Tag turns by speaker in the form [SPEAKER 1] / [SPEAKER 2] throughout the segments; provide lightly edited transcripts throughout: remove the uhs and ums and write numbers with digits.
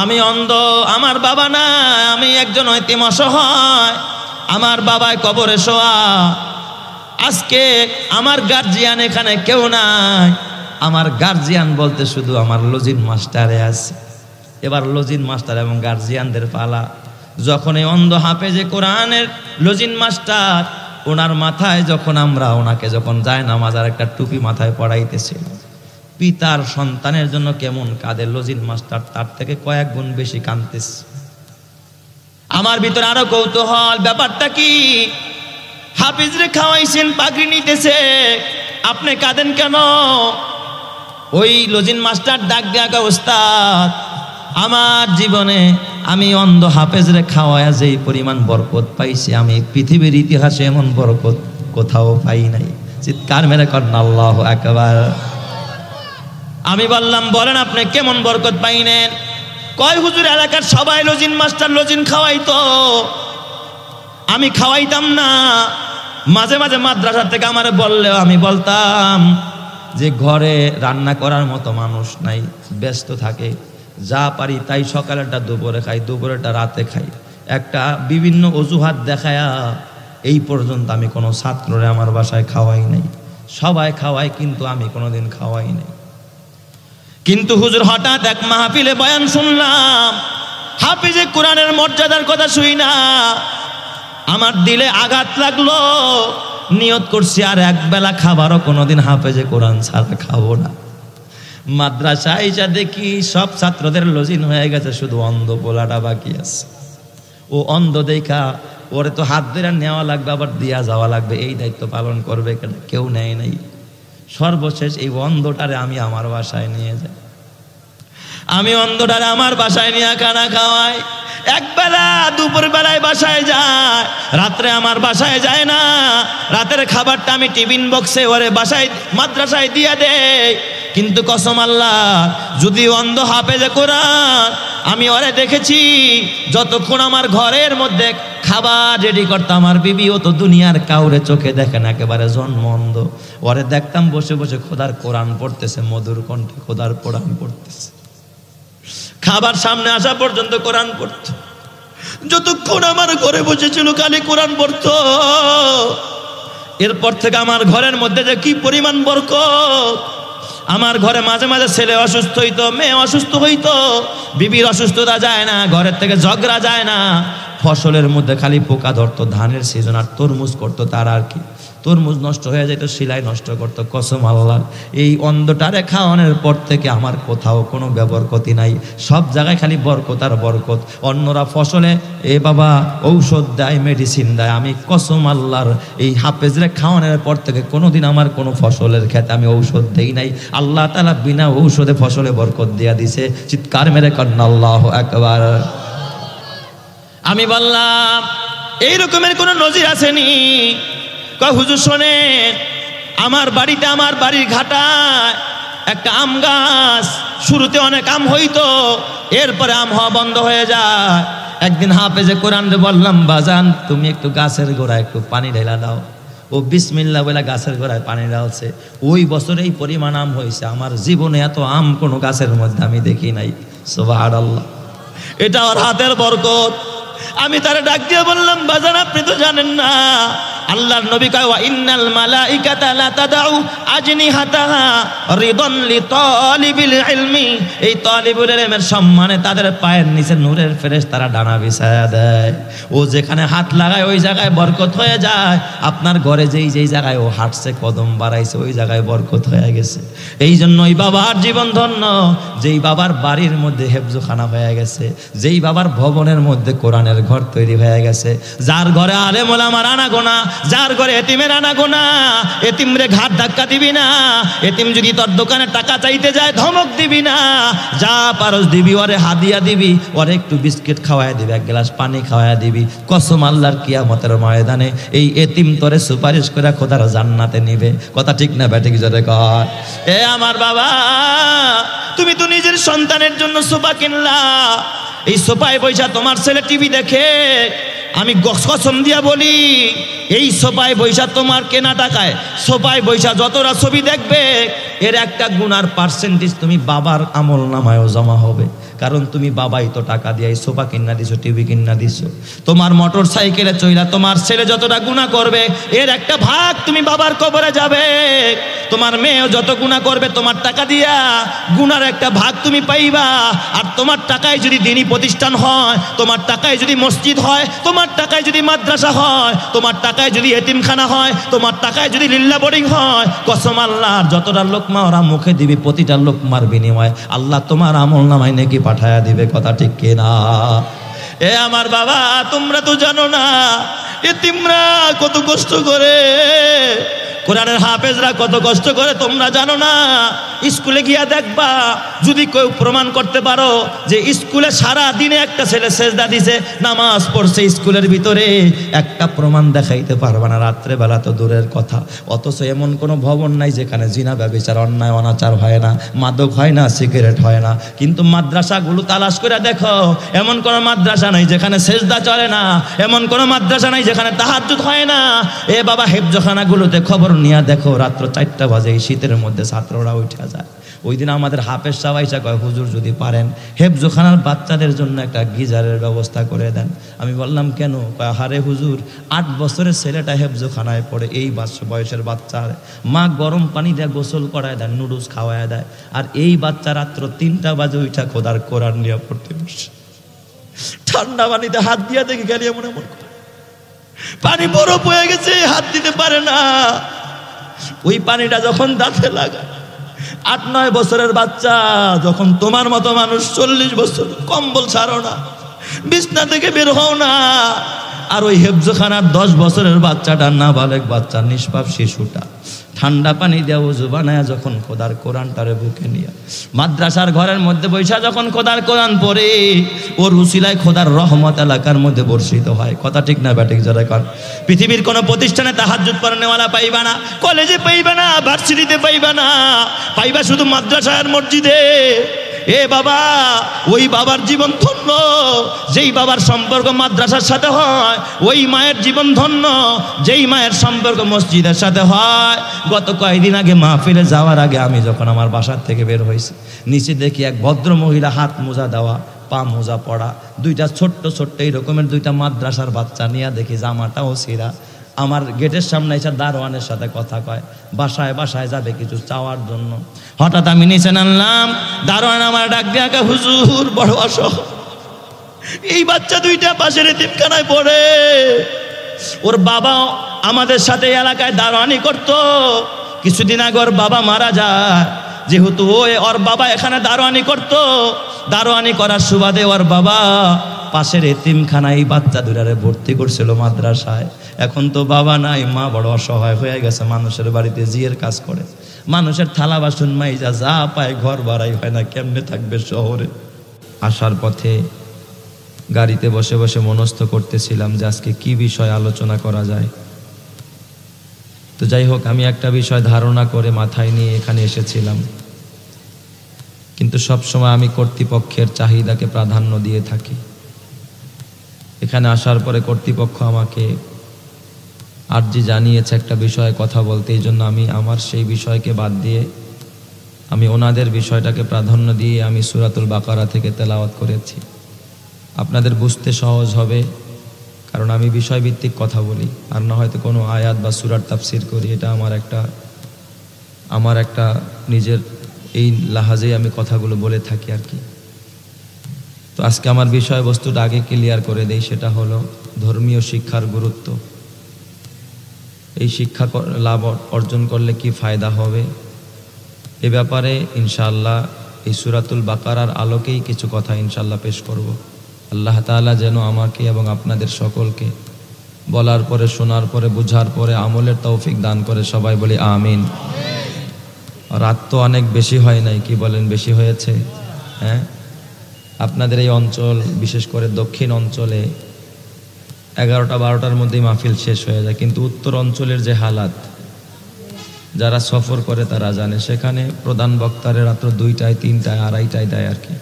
[SPEAKER 1] আমি অন্ধ, আমার বাবা না, আমি একজন এতিম অসহায়, আমার বাবায় কবরে শোয়া। আজকে আমার গার্জিয়ান এখানে কেউ নাই, আমার গার্জিয়ান বলতে শুধু আমার লজিন মাস্টারে আছে। এবার লজিন মাস্টার এবং গার্জিয়ানদের পালা। যখন এই অন্ধ হাফেজে কোরআনের লজিন মাস্টার, ওনার মাথায় যখন আমরা ওনাকে যখন যায় নামাজার একটা টুপি মাথায় পড়াইতেছিল, পিতার সন্তানের জন্য কেমন কাঁদে লজিন মাস্টার, তার থেকে কয়েক গুণ বেশি কাঁদতেছে। আমার ভিতরে আরো কৌতূহল, ব্যাপারটা কি? হাফিজরে খাওয়াইছেন, পাগড়ি নিতেছে, আপনি কাঁদেন কেন? ওই লজিন মাস্টার ডাক দেয়া, ওস্তাদ আমার জীবনে আমি অন্ধ হাফেজরে খাওয়ায়া যেই পরিমাণ বরকত পাইছি, আমি পৃথিবীর ইতিহাসে এমন বরকত কোথাও পাই নাই। চিৎকার মেরে করেন আল্লাহু আকবার। আমি বললাম, বলেন আপনি কেমন বরকত পাইনেন? কয় হুজুর এলাকার সবাই লজিন মাস্টার লজিন খাওয়াইতো, আমি খাওয়াইতাম না। মাঝে মাঝে মাদ্রাসা থেকে আমারে বললেও আমি বলতাম যে ঘরে রান্না করার মতো মানুষ নাই, ব্যস্ত থাকে, যা পারি তাই সকালেরটা দুপুরে খাই, দুপুরেরটা রাতে খাই, একটা বিভিন্ন অজুহাত দেখায়া এই পর্যন্ত আমি কোনো ছাত্ররে আমার বাসায় খাওয়াই নাই। সবাই খাওয়াই কিন্তু আমি কোনোদিন খাওয়াই নাই। কিন্তু হুজুর হঠাৎ এক মাহফিলে বয়ান শুনলাম, হাফিজে কোরআনের মর্যাদার কথা শুই না, আমার দিলে আঘাত লাগলো। নিয়ত করছি আর এক বেলা খাবারও কোনোদিন হাফেজে কোরআন ছাড়া খাবো না। মাদ্রাসা আইসা দেখি সব ছাত্রদের লজিন হয়ে গেছে, শুধু অন্ধ পোলাটা বাকি আছে। ও অন্ধ দেখা ওরে তো হাত ধরে নেওয়া লাগবে, আবার দিয়া যাওয়া লাগবে, এই দায়িত্ব পালন করবে কেউ নেয় নাই। সর্বশেষ এই অন্ধটারে আমি আমার বাসায় নিয়ে যাই, আমি অন্ধটারে আমার বাসায় নিয়ে খানা খাওয়াই। একবেলা দুপুর বেলায় বাসায় যায়, রাত্রে আমার বাসায় যায় না। রাতের খাবারটা আমি টিফিন বক্সে ওরে বাসায় মাদ্রাসায় দিয়ে দেই। কিন্তু কসম আল্লাহ, যদি অন্ধ হাফেজে কোরআন, আমি ওরে দেখেছি যতক্ষণ আমার ঘরের মধ্যে খাবার রেডি করতাম, আমার বিবি ও তো দুনিয়ার কাউরে চোখে দেখে না, একেবারে জন্ম অন্ধ। ওরে দেখতাম বসে বসে খোদার কোরআন পড়তেছে, মধুর কণ্ঠে খোদার কোরআন পড়তেছে। খাবার সামনে আসা পর্যন্ত কোরআন পড়তো, যতক্ষণ আমার ঘরে বসেছিল খালি কোরআন পড়তো। এরপর থেকে আমার ঘরের মধ্যে যে কি পরিমাণ বরকত। আমার ঘরে মাঝে মাঝে ছেলে অসুস্থ হইতো, মেয়ে অসুস্থ হইতো, বিবির অসুস্থতা যায় না, ঘরের থেকে ঝগড়া যায় না। ফসলের মধ্যে খালি পোকা ধরতো, ধানের সিজন, আর তরমুজ করতো, তার আর কি, তরমুজ নষ্ট হয়ে যেত, সিলাই নষ্ট করতো। কসম আল্লাহ, এই অন্ধটারে খাওয়ানোর পর থেকে আমার কোথাও কোনো বেবরকতি নাই, সব জায়গায় খালি বরকত আর বরকত। অন্যরা ফসলে বাবা ঔষধ দেয়, মেডিসিন দেয়, আমি কসম আল্লাহর এই হাফেজরে খাওয়ানোর পর থেকে কোনোদিন আমার কোনো ফসলের ক্ষেতে আমি ঔষধ দেই নাই। আল্লাহ তাআলা বিনা ঔষধে ফসলে বরকত দিয়া দিছে। চিৎকার মেরে করেন আল্লাহু আকবার। আমি বললাম, এই রকমের কোনো নজির আসেনি? কয় হুজুর শোনেন, আমার বাড়িতে, আমার বাড়ির ঘাটায় একটা আম গাছ, শুরুতে অনেক আম হইতো, এরপরে আম হওয়া বন্ধ হয়ে যায়। একদিন হাফেজে কোরআন বললাম, বাজান তুমি একটু গাছের গোড়ায় একটু পানি ঢেলা দাও। ও বিসমিল্লাহ বলে গাছের গোড়ায় পানি ঢালছে। ওই বছর এই পরিমাণ আম হয়েছে, আমার জীবনে এত আম কোনো গাছের মধ্যে আমি দেখি নাই। সুবহানাল্লাহ, এটা ওর হাতের বরকত। আমি তারে ডাক দিয়ে বললাম, বাজান আপনি তো জানেন না, আল্লাহর নবী কয়, ওয়া ইন্নাল মালাইকাতা লা তাদাউ আজনিহাতাহা রিদান লিতালিবিল ইলমি। এই তালিবুল ইলমের সম্মানে তাদের পায়ের নিচে নূরের ফেরেশতারা ডানা বিছায়া দেয়। ও যেখানে হাত লাগায় ওই জায়গায় বরকত হয়ে যায়। আপনার ঘরে যেই জায়গায় ও হাঁটছে, কদম বাড়াইছে, ওই জায়গায় বরকত হয়ে গেছে। এই জন্য ওই বাবার জীবন ধন্য, যেই বাবার বাড়ির মধ্যে হেফজখানা হয়ে গেছে, যেই বাবার ভবনের মধ্যে কোরআনের ঘর তৈরি হয়ে গেছে, যার ঘরে আলেম ওলামার আনাগোনা, যার ঘরে এতিমের আনাগোনা। এতিমরে ঘাট ধাক্কা দিবি না, এতিম যদি তোর দোকানে টাকা চাইতে যায় ধমক দিবি না, যা পারস দিবি, ওরে হাদিয়া দিবি, ওরে একটু বিস্কিট খাওয়ায় দিবি, এক গ্লাস পানি খাওয়ায় দিবি। কসম আল্লাহর কিয়ামতের ময়দানে এই এতিম তোরে সুপারিশ করে খোদার জান্নাতে নিবে। কথা ঠিক না ব্যাটে কি জোরে কর? এ আমার বাবা, তুমি তো নিজের সন্তানের জন্য সোফা কিনলা, এই সোফায় বইসা তোমার ছেলে টিভি দেখে। আমি কসম দিয়া বলি, এই সোফায় বইসা তোমার কেনা টাকায় সোফায় বইসা যতটা ছবি দেখবে, এর একটা গুনার পার্সেন্টেজ তুমি বাবার আমল নামায়ও জমা হবে। কারণ তুমি বাবাই তো টাকা দিয়ে এই সোফা কিনা দিছো, টিভি কিনা দিছো। তোমার মোটর সাইকেলে চইলা তোমার ছেলে যতটা গুনাহ করবে এর একটা ভাগ তুমি বাবার কবরে যাবে। তোমার মেয়েও যত গুনাহ করবে তোমার টাকা দিয়া গুনার একটা ভাগ তুমি পাইবা। আর তোমার টাকায় যদি দ্বীনি প্রতিষ্ঠান হয়, তোমার টাকায় যদি মসজিদ হয়, তোমার টাকায় যদি মাদ্রাসা হয়, তোমার টাকায় যদি এতিমখানা হয়, তোমার টাকায় যদি লিল্লা বোর্ডিং হয়, কসম আল্লাহর যতটা লোকমা ওরা মুখে দিবে প্রতিটা লোকমার বিনিময়ে আল্লাহ তোমার আমল নামায় নেকি পাঠায়া দিবে। কথা ঠিক কিনা? এ আমার বাবা, তোমরা তো জানো না এতিমরা কত কষ্ট করে, কোরআনের হাফেজরা কত কষ্ট করে তোমরা জানো না। স্কুলে গিয়া দেখবা, যদি কেউ প্রমাণ করতে পারো যে স্কুলে সারা দিনে একটা ছেলে সেজদা দিছে, নামাজ পড়ছে স্কুলের ভিতরে, একটা প্রমাণ দেখাইতে পারবা না। রাত্রেবেলা তো দূরের কথা। অথচ এমন কোনো ভবন নাই যেখানে জিনা ব্যভিচার অন্যায় অনাচার হয় না, মাদক হয় না, সিগারেট হয় না। কিন্তু মাদ্রাসাগুলো তালাশ করে দেখো, এমন কোনো মাদ্রাসা নাই যেখানে সেজদা চলে না, এমন কোনো মাদ্রাসা নাই যেখানে তাহাজ্জুদ হয় না। এ বাবা, হেফজখানাগুলোতে খবর নিয়ে দেখো, রাত্র 4টা বাজে এই শীতের মধ্যে ছাত্ররা উঠে যায়। ওই দিন আমাদের হাফেজ সাহেব আইসা কয়, হুজুর যদি পারেন হেফজখানার বাচ্চাদের জন্য একটা গিজারের ব্যবস্থা করে দেন। আমি বললাম কেন? কয়, হারে হুজুর, 8 বছরের ছেলেটা হেফজখানায় পড়ে, এই বয়সের বাচ্চা, মা গরম পানি দিয়ে গোসল করায় দেয়, নুডলস খাওয়ায় দেয়, আর এই বাচ্চা রাত্র 3টা বাজে উঠা খোদার কোরআন নিয়ে পড়তে বসে। ঠান্ডা পানিতে হাত দিয়া দেখি গেলে এমন এমন পানি বরফ হয়ে গেছে, হাত দিতে পারে না। ওই পানিটা যখন দাঁতে লাগায়, 8-9 বছরের বাচ্চা, যখন তোমার মতো মানুষ 40 বছর কম্বল ছাড়ো না, বিছনা থেকে বের হও না। আর ওই হেফজখানার 10 বছরের বাচ্চাটা, নাবালেগ বাচ্চা, নিষ্পাপ শিশুটা ঠান্ডা পানি দেওয়া ওযু বানায় যখন খোদার কোরআনটারে বুকে নিয়ে মাদ্রাসার ঘরের মধ্যে বৈশা যখন খোদার কোরআন পড়ে, ওর উসিলায় খোদার রহমত এলাকার মধ্যে বর্ষিত হয়। কথা ঠিক না ব্যাটিক যারা কর? পৃথিবীর কোনো প্রতিষ্ঠানে তাহাজ্জুদ পড়ানেওয়ালা পাইবা না, কলেজে পাইবা না, ভার্সিটিতে পাইবা না, পাইবা শুধু মাদ্রাসার মসজিদে। এ বাবা, ওই বাবার জীবন ধন্য যেই বাবার সম্পর্ক মাদ্রাসার সাথে হয়, ওই মায়ের জীবন ধন্য যেই মায়ের সম্পর্ক মসজিদের সাথে হয়। গত কয়েকদিন আগে মাহফিলে যাওয়ার আগে আমি যখন আমার বাসার থেকে বের হয়েছি, নিচে দেখি এক ভদ্র মহিলা হাত মোজা দেওয়া, পা মোজা পড়া, 2টা ছোট্ট ছোট্ট এই রকমের 2টা মাদ্রাসার বাচ্চা নিয়ে দেখি জামাটাও ছিঁড়া। আমার গেটের সামনে এসে দারোয়ানের সাথে কথা কয়, বাসায় বাসায় যাবে কিছু চাওয়ার জন্য। হঠাৎ আমি নিচে নামলাম, দারোয়ান আমার ডাক দিয়ে, হুজুর বড় অসহায়, এই বাচ্চা 2টা পাশের এতিমখানায় পড়ে, ওর বাবা আমাদের সাথে এলাকায় দারোয়ানি করতো, কিছুদিন আগে ওর বাবা মারা যায়। যেহেতু ওর বাবা এখানে দারোয়ানি করতো, দারোয়ানি করার সুবাদে ওর বাবা পাশের এতিমখানায় বাচ্চা 2টারে ভর্তি করছিল মাদ্রাসায়। এখন তো বাবা নাই, মা বড় অসহায় হয়ে গেছে, মানুষের বাড়িতে জিয়ের কাজ করে, মানুষের থালা বাসন মাইজা যা পায়, ঘর ভাড়াই হয় না, কেমনে থাকবে শহরে। আসার পথে গাড়িতে বসে বসে মনস্থ করতেছিলাম যে আজকে কি বিষয় আলোচনা করা যায়। তো যাই হোক, আমি একটা বিষয় ধারণা করে মাথায় নিয়ে এখানে এসেছিলাম, কিন্তু সবসময় আমি কর্তৃপক্ষের চাহিদাকে প্রাধান্য দিয়ে থাকি। এখানে আসার পরে কর্তৃপক্ষ আমাকে আর্জি জানিয়েছে একটা বিষয়ে কথা বলতে, এই জন্য আমি আমার সেই বিষয়কে বাদ দিয়ে আমি ওনাদের বিষয়টাকে প্রাধান্য দিয়ে আমি সূরাতুল বাকারা থেকে তেলাওয়াত করেছি। আপনাদের বুঝতে সহজ হবে, কারণ আমি বিষয়ভিত্তিক কথা বলি, আর না হয়তো কোনো আয়াত বা সূরার তাফসীর করি। এটা আমার একটা নিজের এই লাহাজেই আমি কথাগুলো বলে থাকি আর কি। তো আজকে আমার বিষয়বস্তুটা আগে ক্লিয়ার করে দেই, সেটা হলো ধর্মীয় শিক্ষার গুরুত্ব। এই শিক্ষা লাভ অর্জন করলে কি ফায়দা হবে, এ ব্যাপারে ইনশাআল্লাহ এই সূরাতুল বাকারার আলোকেই কিছু কথা ইনশাআল্লাহ পেশ করব। আল্লাহ তাআলা যেন আমাকে এবং আপনাদের সকলকে বলার পরে, শোনার পরে, বুঝার পরে আমলের তৌফিক দান করে। সবাই বলি আমিন। রাত তো অনেক বেশি হয় নাই, কি বলেন? বেশি হয়েছে। হ্যাঁ, আপনাদের এই অঞ্চল, বিশেষ করে দক্ষিণ অঞ্চলে 11টা-12টার মধ্যেই মাহফিল শেষ হয়ে যায়, কিন্তু উত্তর অঞ্চলের যে হালাত, যারা সফর করে তারা জানে, সেখানে প্রধান বক্তারে রাত্র 2টায়, 3টায়, 2:30টায় দেয় আর কি।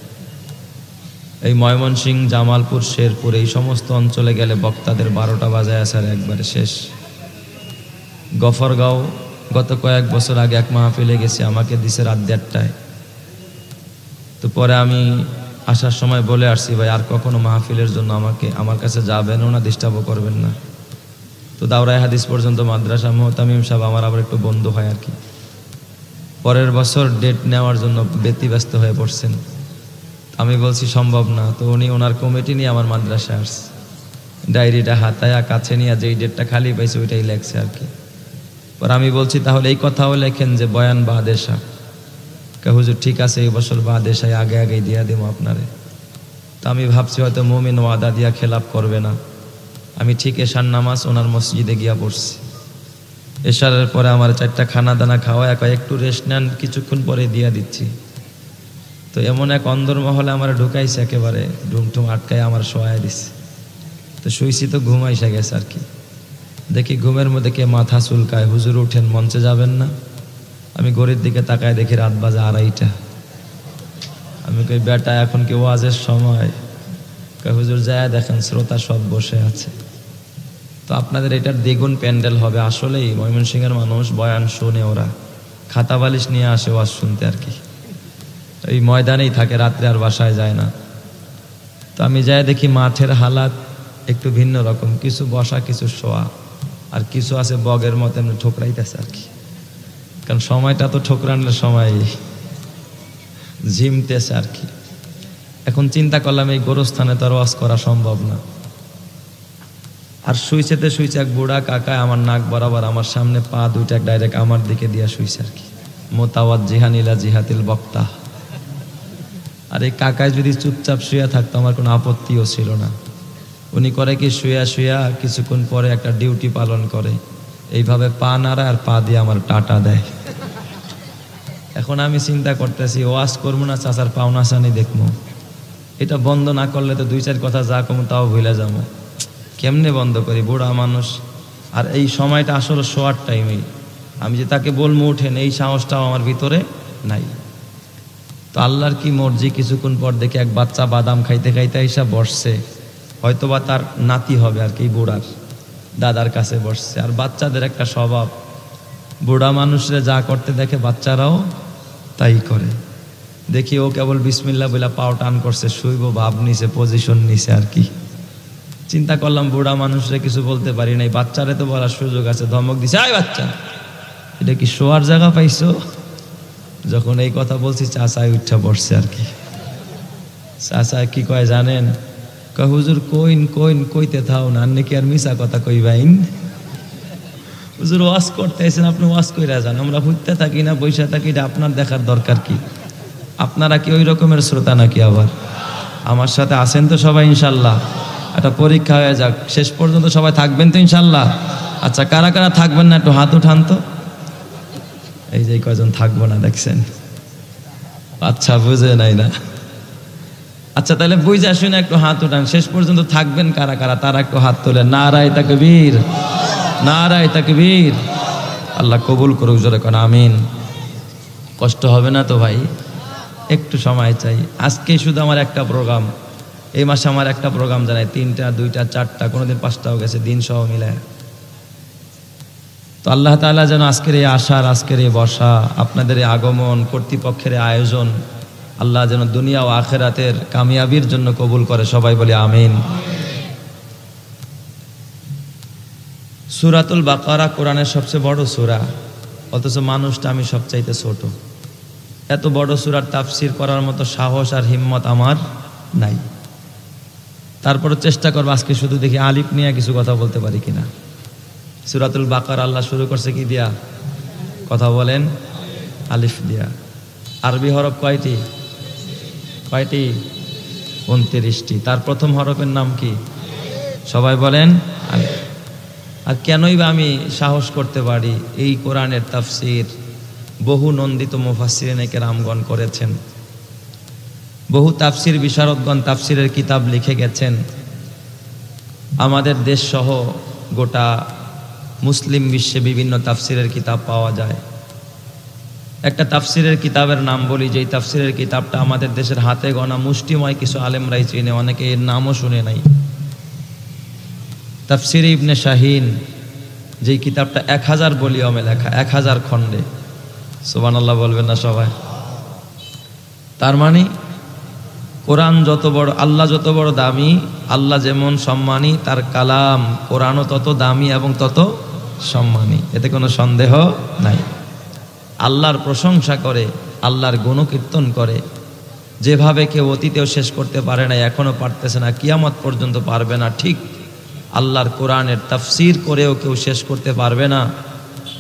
[SPEAKER 1] এই ময়মনসিংহ, জামালপুর, শেরপুর এই সমস্ত অঞ্চলে গেলে বক্তাদের 12টা বাজায় আসার একবারে শেষ। গফরগাঁও গত কয়েক বছর আগে এক মাহফিলে গেছি, আমাকে দিছে রাত 1:30টায়। তো পরে আমি আসার সময় বলে আসছি, ভাই আর কখনো মাহফিলের জন্য আমার কাছে যাবেনও না, ডিস্টার্বও করবেন না। তো দাওরায়ে হাদিস পর্যন্ত মাদ্রাসা মুহতামিম সাহেব আমার আবার একটু বন্ধু হয় আর কি। পরের বছর ডেট নেওয়ার জন্য ব্যতিব্যস্ত হয়ে পড়ছেন। আমি বলছি সম্ভব না। তো উনি ওনার কমিটি নিয়ে আমার মাদ্রাসায় আসছে, ডায়েরিটা হাতায়া কাছে নিয়ে যেই ডেটটা খালি পাইছে ওইটাই লেখছে আর কি। পর আমি বলছি তাহলে এই কথাও লেখেন যে বয়ান বাদেশা। হুজুর ঠিক আছে, এই বছর বাদেশায় আগে আগেই দিয়া দেব আপনারে। তো আমি ভাবছি হয়তো মুমিন ওয়াদা দিয়া খেলাপ করবে না। আমি ঠিক এশার নামাজ ওনার মসজিদে গিয়া পড়ছি। এশারের পরে আমার 4টা খানা দানা খাওয়া, একটু রেস্ট নেন, কিছুক্ষণ পরে দিয়া দিচ্ছি। তো এমন এক অন্দর মহলে আমার ঢুকাইছে, একেবারে ডুমটুম আটকায় আমার শোয়াই দিছে। তো শুইছি, তো ঘুমাইসা গেছে আর কি। দেখি ঘুমের মধ্যে কে মাথা চুলকায়, হুজুর উঠেন, মঞ্চে যাবেন না? আমি ঘড়ির দিকে তাকায় দেখি রাত বাজে 2:30। আমি কই বেটা এখন কি ওয়াজের সময়? হুজুর যায় দেখেন শ্রোতা সব বসে আছে। তো আপনাদের এটার দ্বিগুণ প্যান্ডেল হবে। আসলেই ময়মনসিংহের মানুষ বয়ান শুনে, ওরা খাতা বালিশ নিয়ে আসে ওয়াজ শুনতে আর কি। এই ময়দানেই থাকে, রাত্রে আর বাসায় যায় না। তো আমি যাই দেখি মাঠের হালাত একটু ভিন্ন রকম, কিছু বসা কিছু শোয়া, আর কিছু আছে বগের মতো এমনি ঠোকরাইতেছে আর কি। কারণ সময়টা তো ঠোকরানোর সময়, ঝিমতেছে আর কি। এখন চিন্তা করলাম এই গোরস্থানে তো আর ওয়াজ করা সম্ভব না। আর শুইছে এক বুড়া কাকা আমার নাক বরাবর, আমার সামনে পা দুইটা ডাইরেক্ট আমার দিকে দিয়া শুইছে আর কি। মোতাওয়াজ্জিহান ইলা জিহাতিল বক্তা। আর এই কাকায় যদি চুপচাপ শুয়ে থাকতো আমার কোনো আপত্তিও ছিল না। উনি করে কি শুয়া কিছুক্ষণ পরে একটা ডিউটি পালন করে, এইভাবে পা নাড়া আর পা দিয়ে আমার টাটা দেয়। এখন আমি চিন্তা করতেছি ওয়াজ করবো না চাচার পাওনা চানি দেখবো, এটা বন্ধ না করলে তো 2-4 কথা যা কম তাও ভুলে যাবো। কেমনে বন্ধ করি? বুড়া মানুষ, আর এই সময়টা আসলে শোয়ার টাইমেই। আমি যে তাকে বলবো উঠেন, এই সাহসটাও আমার ভিতরে নাই। তো আল্লাহর কি মর্জি, কিছুক্ষণ পর দেখে এক বাচ্চা বাদাম খাইতে খাইতে এসে বসছে, হয়তোবা তার নাতি হবে আর কি, বুড়ার দাদার কাছে বসছে। আর বাচ্চাদের একটা স্বভাব, বুড়া মানুষরা যা করতে দেখে বাচ্চারাও তাই করে। দেখি ও কেবল বিসমিল্লাহ বলে পাও টান করছে, শুইব ভাব নিছে, পজিশন নিছে আর কি। চিন্তা করলাম বুড়া মানুষরা কিছু বলতে পারি নাই, বাচ্চারে তো বলার সুযোগ আছে। ধমক দিছে, আয় বাচ্চা, এটা কি শোয়ার জায়গা পাইছো? যখন এই কথা বলছি চাচাই উঠা পড়ছে আর কি। চাচা কি কয় জানেন? কয় হুজুর কইতে থাও না, নাকি আর মিশা কথা কইবাইন? হুজুর ওয়াজ করতে আছেন, আপনি ওয়াজ কইরা যান, আমরা হুইতে থাকি না বৈশা থাকি, এটা আপনার দেখার দরকার কি? আপনারা কি ওই রকমের শ্রোতা নাকি? আবার আমার সাথে আছেন তো সবাই ইনশাল্লাহ? একটা পরীক্ষা হয়ে যাক, শেষ পর্যন্ত সবাই থাকবেন তো ইনশাল্লাহ? আচ্ছা, কারা কারা থাকবেন না একটু হাত উঠান তো। এই যে কয়জন থাকবো না দেখছেন? আচ্ছা, বুঝে নাই না? আচ্ছা, তাহলে বুঝে আসুন, একটু হাত উঠান। শেষ পর্যন্ত থাকবেন কারা কারা, তারা একটু হাত তোলেন। নারায়ে তাকবীর, নারায়ে তাকবীর। আল্লাহ কবুল করুক, জোরে কোন আমিন। কষ্ট হবে না তো ভাই? একটু সময় চাই। আজকে শুধু আমার একটা প্রোগ্রাম, এই মাসে আমার একটা প্রোগ্রাম জানাই, 3টা 2টা 4টা, কোনোদিন 5টাও গেছে, দিন সহ মিলায়। তো আল্লাহ তাআলা যেন আজকের এই আশার, আজকের এই বসা, আপনাদের এই আগমন, কর্তৃপক্ষের আয়োজন, আল্লাহ যেন দুনিয়া ও আখেরাতের কামিয়াবির জন্য কবুল করে। সবাই বলি আমিন। সূরাতুল বাকারা কোরআনের সবচেয়ে বড় সূরা, অথচ মানুষটা আমি সবচাইতে ছোট। এত বড় সূরার তাফসীর করার মতো সাহস আর হিম্মত আমার নাই। তারপরে চেষ্টা করবো আজকে শুধু দেখি আলিফ নিয়ে কিছু কথা বলতে পারি কিনা। সূরাতুল বাকারা আল্লাহ শুরু করছে কি দিয়া? কথা বলেন, আলিফ দিয়া। আরবি হরফ কয়টি? 29টি। তার প্রথম হরফের নাম কি? সবাই বলেন আলিফ। আর কেনই বা আমি সাহস করতে পারি? এই কোরআনের তাফসীর বহু নন্দিত মুফাসসিরিনে কেরামগণ করেছেন, বহু তাফসীর বিশারদগণ তাফসীরের কিতাব লিখে গেছেন। আমাদের দেশ সহ গোটা মুসলিম বিশ্বে বিভিন্ন তাফসীরের কিতাব পাওয়া যায়। একটা তাফসীরের কিতাবের নাম বলি, যেই তাফসীরের কিতাবটা আমাদের দেশের হাতে গোনা মুষ্টিময় কিছু আলেমরাই চিনে, অনেকে এর নামও শুনে নাই। তাফসীর ইবনে শাহিন, যেই কিতাবটা 1000 ভলিউমে লেখা, 1000 খণ্ডে। সুবহানাল্লাহ বলবেন না সবাই? তার মানে কোরআন যত বড়, আল্লাহ যত বড় দামি, আল্লাহ যেমন সম্মানী, তার কালাম কোরআনও তত দামি এবং তত সম্মানী, এতে কোনো সন্দেহ নাই। আল্লাহর প্রশংসা করে, আল্লাহর গুণকীর্তন করে, যেভাবে কেউ অতীতেও শেষ করতে পারে না, এখনও পারতেছে না, কিয়ামত পর্যন্ত পারবে না, ঠিক আল্লাহর কোরআনের তাফসীর করেও কেউ শেষ করতে পারবে না।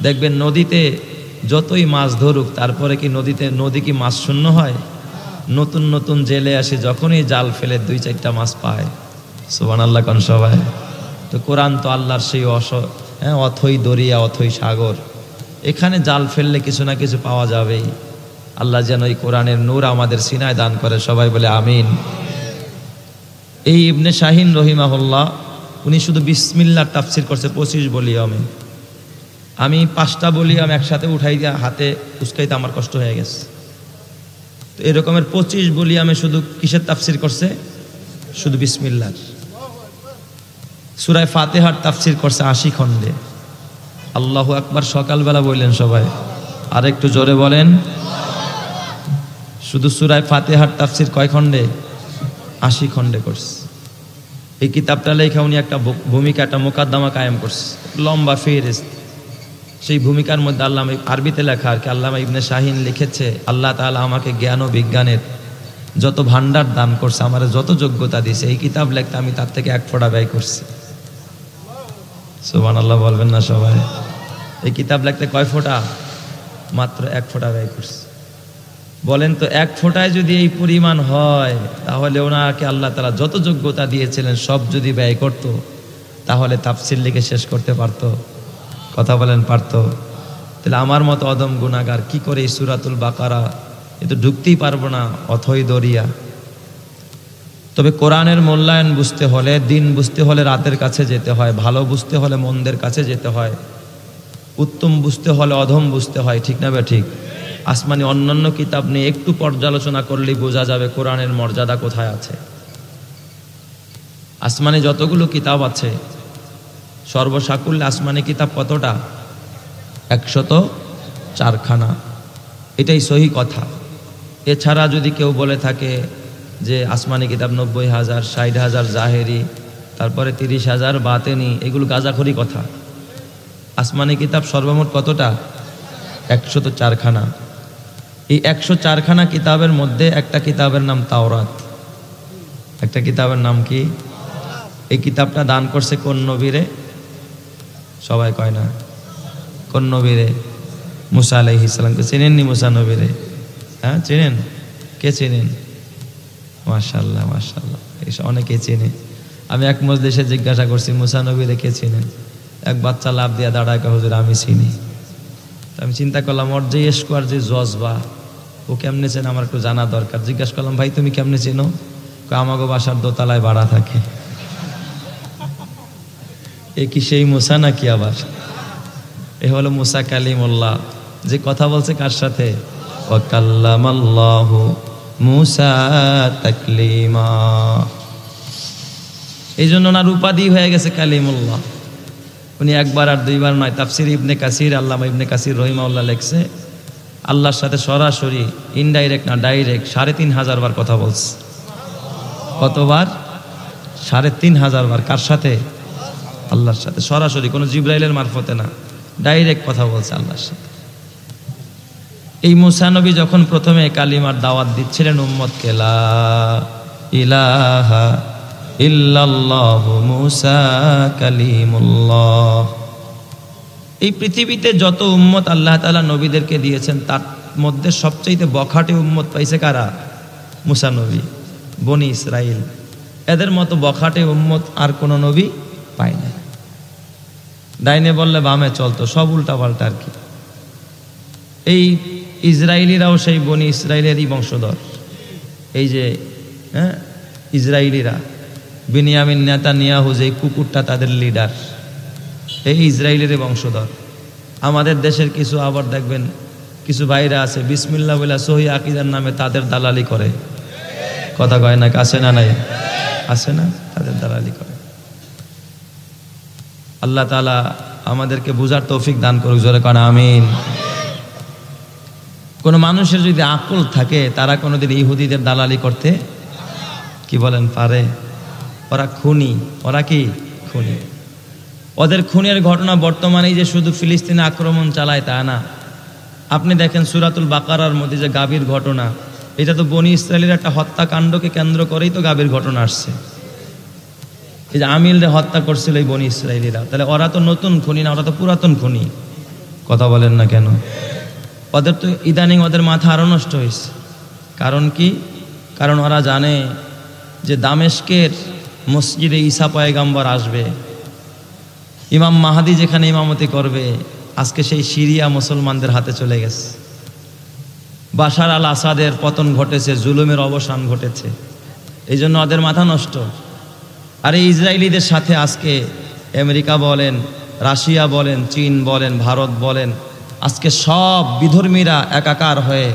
[SPEAKER 1] দেখবেন নদীতে যতই মাছ ধরুক, তারপরে কি নদী কি মাছ শূন্য হয়? নতুন নতুন জেলে আসে, যখনই জাল ফেলে 2-4টা মাছ পায়। সুবহানাল্লাহ কোন সবাই। তো কোরআন তো আল্লাহর সেই অথই দরিয়া, অথই সাগর, এখানে জাল ফেললে কিছু না কিছু পাওয়া যাবেই। আল্লাহ যেন এই কোরআনের নূর আমাদের সিনায় দান করে, সবাই বলে আমিন। এই ইবনে শাহিন রহিমাহুল্লাহ, উনি শুধু বিসমিল্লাহর তাফসীর করছে 25 ভলিউমে। আমি 5টা ভলিউম একসাথে উঠাই দিয়া হাতে উস্কাইতে আমার কষ্ট হয়ে গেছে। তো এরকমের 25 ভলিউমে শুধু কিসের তাফসীর করছে? শুধু বিসমিল্লাহর। সূরা ফাতিহার তাফসীর করছে 80 খণ্ডে। আল্লাহু আকবার সকালবেলা বললেন সবাই, আর একটু জোরে বলেন। শুধু সূরা ফাতিহার তাফসীর কয় খণ্ডে? 80 খণ্ডে করছে। এই কিতাবটা লেখা উনি একটা ভূমিকা, একটা মোকাদ্দমা কায়েম করছে, লম্বা ফেরেস্ত। সেই ভূমিকার মধ্যে আল্লামা, আরবিতে লেখা আর কি, আল্লামা ইবনে শাহিন লিখেছে, আল্লাহ তাআলা আমাকে জ্ঞান ও বিজ্ঞানের যত ভান্ডার দান করছে, আমার যত যোগ্যতা দিয়েছে, এই কিতাব লিখতে আমি তার থেকে 1 ফোঁটা ব্যয় করছি। সুবহানাল্লাহ বলবেন না সবাই? এই কিতাব লিখতে কয় ফোঁটা? মাত্র 1 ফোঁটা ব্যয় করছে। বলেন তো 1 ফোঁটায় যদি এই পরিমাণ হয়, তাহলে ওনাকে আল্লাহ তাআলা যত যোগ্যতা দিয়েছিলেন সব যদি ব্যয় করত, তাহলে তাফসীর লিখে শেষ করতে পারত? কথা বলেন, পারত? তাহলে আমার মতো অদম গুনাহগার কি করে এই সূরাতুল বাকারা, এ তো ঢুকতেই পারবো না, অথই দরিয়া। তবে কোরআনের মূল্যায়ন বুঝতে হলে, দিন বুঝতে হলে রাতের কাছে যেতে হয়, ভালো বুঝতে হলে মন্দের কাছে যেতে হয়, উত্তম বুঝতে হলে অধম বুঝতে হয়, ঠিক না বে ঠিক? আসমানি অন্যান্য কিতাব নিয়ে একটু পর্যালোচনা করলেই বোঝা যাবে কোরআনের মর্যাদা কোথায় আছে। আসমানি যতগুলো কিতাব আছে, সর্বসাকুল্যে আসমানি কিতাব কতটা? 104 খানা। এটাই সহি কথা। এছাড়া যদি কেউ বলে থাকে যে আসমানি কিতাব 90,000, 60,000 জাহেরি, তারপরে 30,000 বাতেনি, এগুলো গাঁজাখড়ি কথা। আসমানি কিতাব সর্বমোট কতটা? 104 খানা। এই 104 খানা কিতাবের মধ্যে একটা কিতাবের নাম তাওরাত। একটা কিতাবের নাম কি? এই কিতাবটা দান করছে কোন নবীরে? সবাই কয় না কোন নবীরে? মুসা আলাইহিস সালামকে চেনেননি? মুসা নবীরে, হ্যাঁ চেনেন? কে চেনেন? মাশাআল্লাহ মাশাআল্লাহ, অনেকে চেনে। আমি এক মজলিসে জিজ্ঞাসা করছি, মুসা নবীরে কে চেনেন? এক বাচ্চা লাভ দিয়া দাঁড়ায়, হুজুর আমি চিনি। আমি চিন্তা করলাম, ওর যে এশক আর যে জজবা, ও কেমনে চেনে আমার একটু জানা দরকার। জিজ্ঞাসা করলাম, ভাই তুমি কেমনে চেনো? আমাগো বাসার দোতলায় ভাড়া থাকে। এ কি সেই মুসা নাকি? আবার এ হলো মুসা কালিমুল্লাহ, যে কথা বলছে কার সাথে? ওয়া কাল্লামাল্লাহু মুসা তাকলিমা। এই জন্য ওনার উপাধি হয়ে গেছে কালিমুল্লাহ। উনি একবার আর দুইবার নয়, তাফসির ইবনে কাসির, আল্লামা ইবনে কাসির রহিমাহুল্লাহ লেখছে, আল্লাহর সাথে সরাসরি, ইনডাইরেক্ট না ডাইরেক্ট 3,500 বার কথা বলছে। কতবার? 3,500 বার। কার সাথে? আল্লাহর সাথে সরাসরি, কোনো জিবরাইলের মারফতে না, ডাইরেক্ট কথা বলছে আল্লাহর সাথে। এই মুসা নবী যখন প্রথমে কালিমার দাওয়াত দিচ্ছিলেন উম্মতকে, লা ইলাহা ইল্লাল্লাহু মুসা কালিমুল্লাহ। এই পৃথিবীতে যত উম্মত আল্লাহ তাআলা নবীদেরকে দিয়েছেন, তার মধ্যে সবচেয়ে বখাটে উম্মত পাইছে কারা? মুসা নবী, বনি ইসরাইল। এদের মতো বখাটে উম্মত আর কোনো নবী পায় না। ডাইনে বললে বামে চলতো, সব উল্টা পাল্টা আর কি। এই ইসরায়েলিরাও সেই বনি ইসরায়েলেরই বংশধর। এই যে ইসরায়েলিরা, বিনিয়ামিন নেতানিয়াহু যে কুকুরটা তাদের লিডার, এই ইসরায়েলেরই বংশধর। আমাদের দেশের কিছু আবার দেখবেন কিছু ভাইরা আছে, বিসমিল্লাহ বলে সহি আকীদার নামে তাদের দালালি করে। কথা কয় না? আছে না? নাই আছে না? তাদের দালালি করে। আল্লাহ তাআলা আমাদেরকে বুঝার তৌফিক দান করুক, জোরে কোন আমিন। কোন মানুষের যদি আকল থাকে, তারা কোনোদিন ইহুদিদের দালালি করতে কি বলেন পারে? ওরা খুনি। ওরা কি খুনি? ওদের খুনের ঘটনা বর্তমানে যে শুধু ফিলিস্তিনে আক্রমণ চালায় তা না। আপনি দেখেন সূরাতুল বাকারার মধ্যে যে গাভীর ঘটনা, এটা তো বনি ইসরায়েলের একটা হত্যাকাণ্ডকে কেন্দ্র করেই তো গাভীর ঘটনা আসছে। এই যে আমিলরে হত্যা করছিল এই বনি ইসরায়েলিরা, তাহলে ওরা তো নতুন খুনি না, ওরা তো পুরাতন খুনি। কথা বলেন না কেন? ওদের তো ইদানিং ওদের মাথা আরও নষ্ট হয়েছে। কারণ কি? কারণ ওরা জানে যে দামেস্কের মসজিদে ঈসা পয়গাম্বর আসবে, ইমাম মাহাদি যেখানে ইমামতি করবে, আজকে সেই সিরিয়া মুসলমানদের হাতে চলে গেছে। বাশার আল আসাদের পতন ঘটেছে, জুলুমের অবসান ঘটেছে, এই জন্য ওদের মাথা নষ্ট। আর এই ইসরায়েলিদের সাথে আজকে আমেরিকা বলেন, রাশিয়া বলেন, চীন বলেন, ভারত বলেন, আজকে সব বিধর্মীরা একাকার হয়ে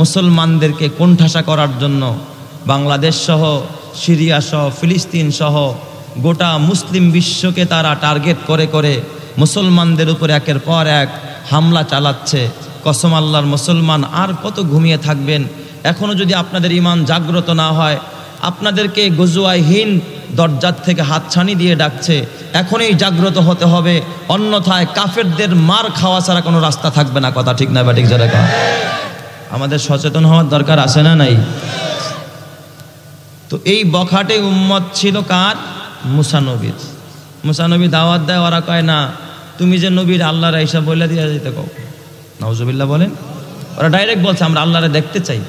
[SPEAKER 1] মুসলমানদেরকে কোণঠাসা করার জন্য বাংলাদেশ সহ, সিরিয়া সহ, ফিলিস্তিন সহ গোটা মুসলিম বিশ্বকে তারা টার্গেট করে করে মুসলমানদের উপর একের পর এক হামলা চালাচ্ছে। কসম আল্লাহর, মুসলমান আর কত ঘুমিয়ে থাকবেন? এখনও যদি আপনাদের ইমান জাগ্রত না হয়, আপনাদেরকে গজওয়ায়ে হিন্দ দরজার থেকে হাতছানি দিয়ে ডাকছে, এখনই জাগ্রত হতে হবে, অন্যথায় কাফেরদের মার খাওয়া ছাড়া কোনো রাস্তা থাকবে না। কথা ঠিক না বা ঠিক যারা? আমাদের সচেতন হওয়ার দরকার আছে না নাই? তো এই বখাটে উম্মত ছিল কার? মুসা নবীর। মুসা নবী দাওয়াত দেয়, ওরা কয় না, তুমি যে নবীর আল্লাহর আইসা বলে দিয়ে যেতে কও। নাউজুবিল্লাহ বলেন। ওরা ডাইরেক্ট বলছে আমরা আল্লাহরে দেখতে চাই,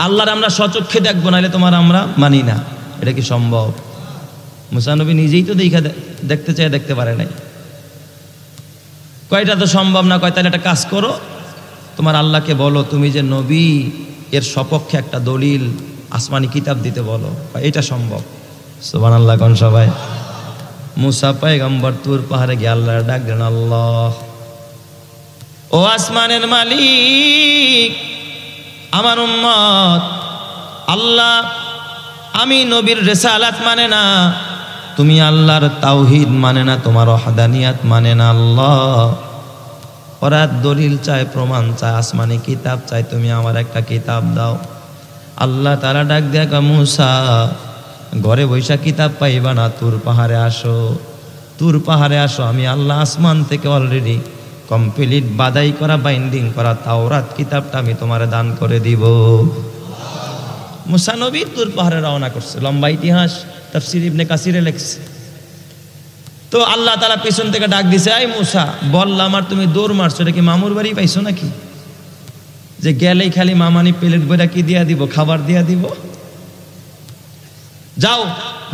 [SPEAKER 1] আল্লাহর আমরা স্বচক্ষে দেখবো, নাহলে তোমার আমরা মানি না। এটা কি সম্ভব? মুসা নবী নিজেই তো দেখতে চাই, দেখতে পারে নাই। কয়টা তো সম্ভব না। কয় তাহলে একটা কাজ করো, তোমার আল্লাহকে বলো তুমি যে নবী, এর সপক্ষে একটা দলিল আসমানি কিতাব দিতে বলো। এটা সম্ভব। সুবহানাল্লাহ কোন সবাই? মুসা পয়গম্বর তুর পাহাড়ে গিয়ে আল্লাহর ডাক দেন, আল্লাহ ও আসমানের মালিক, আমার উম্মত আল্লাহ আমি নবীর রিসালাত মানে না, তুমি আল্লাহর তাওহীদ মানে না, তোমার ওয়াহদানিয়াত মানে না। আল্লাহ ওরা দলিল চায়, প্রমাণ চায়, আসমানি কিতাব চায়, তুমি আমার একটা কিতাব দাও। আল্লাহ তারা ডাক দেখা, মুসা ঘরে বৈশা কিতাব পাইবা না, তুর পাহাড়ে আসো, তুর পাহাড়ে আসো। আমি আল্লাহ আসমান থেকে অলরেডি কমপ্লিট বাদাই করা, বাইন্ডিং করা তাওরাত কিতাবটা আমি তোমারে দান করে দিব। মুসা নবী তুর পাহাড়ে রওনা করছে। লম্বা ইতিহাস, তাফসীর ইবনে কাসিরে লেখছে। তো আল্লাহ তাআলা পিছন থেকে ডাক দিছে, এই মুসা বললাম আর তুমি দৌড় মারছো, এটা কি মামুর বাড়ি পাইছো নাকি যে গেলেই খালি মামানি প্লেট বইরা কি দিয়া দিব, খাবার দিয়া দিব? যাও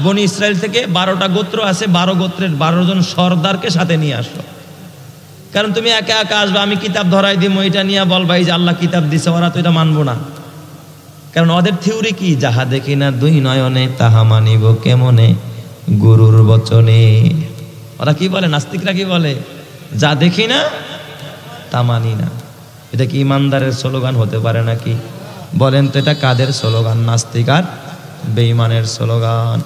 [SPEAKER 1] বনি ইসরায়েল থেকে 12টা গোত্র আছে, 12 গোত্রের 12 জন সর্দারকে সাথে নিয়ে আসো। কারণ তুমি একা একা আসবে, আমি কিতাব ধরাই দিব, এটা নিয়ে বলবা এই যে আল্লাহ কিতাব দিছে, ওরা তো এটা মানবো না। কারণ ওদের থিওরি কি, যাহা দেখি না দুই নয়নে তাহা মানিব কেমনে গুরুর বচনে। ওরা কি বলে, নাস্তিকরা কি বলে, যা দেখি না তা মানি না। এটা কি ইমানদারের স্লোগান হতে পারে নাকি? বলেন তো এটা কাদের স্লোগান? নাস্তিক আর বেঈমানের স্লোগান।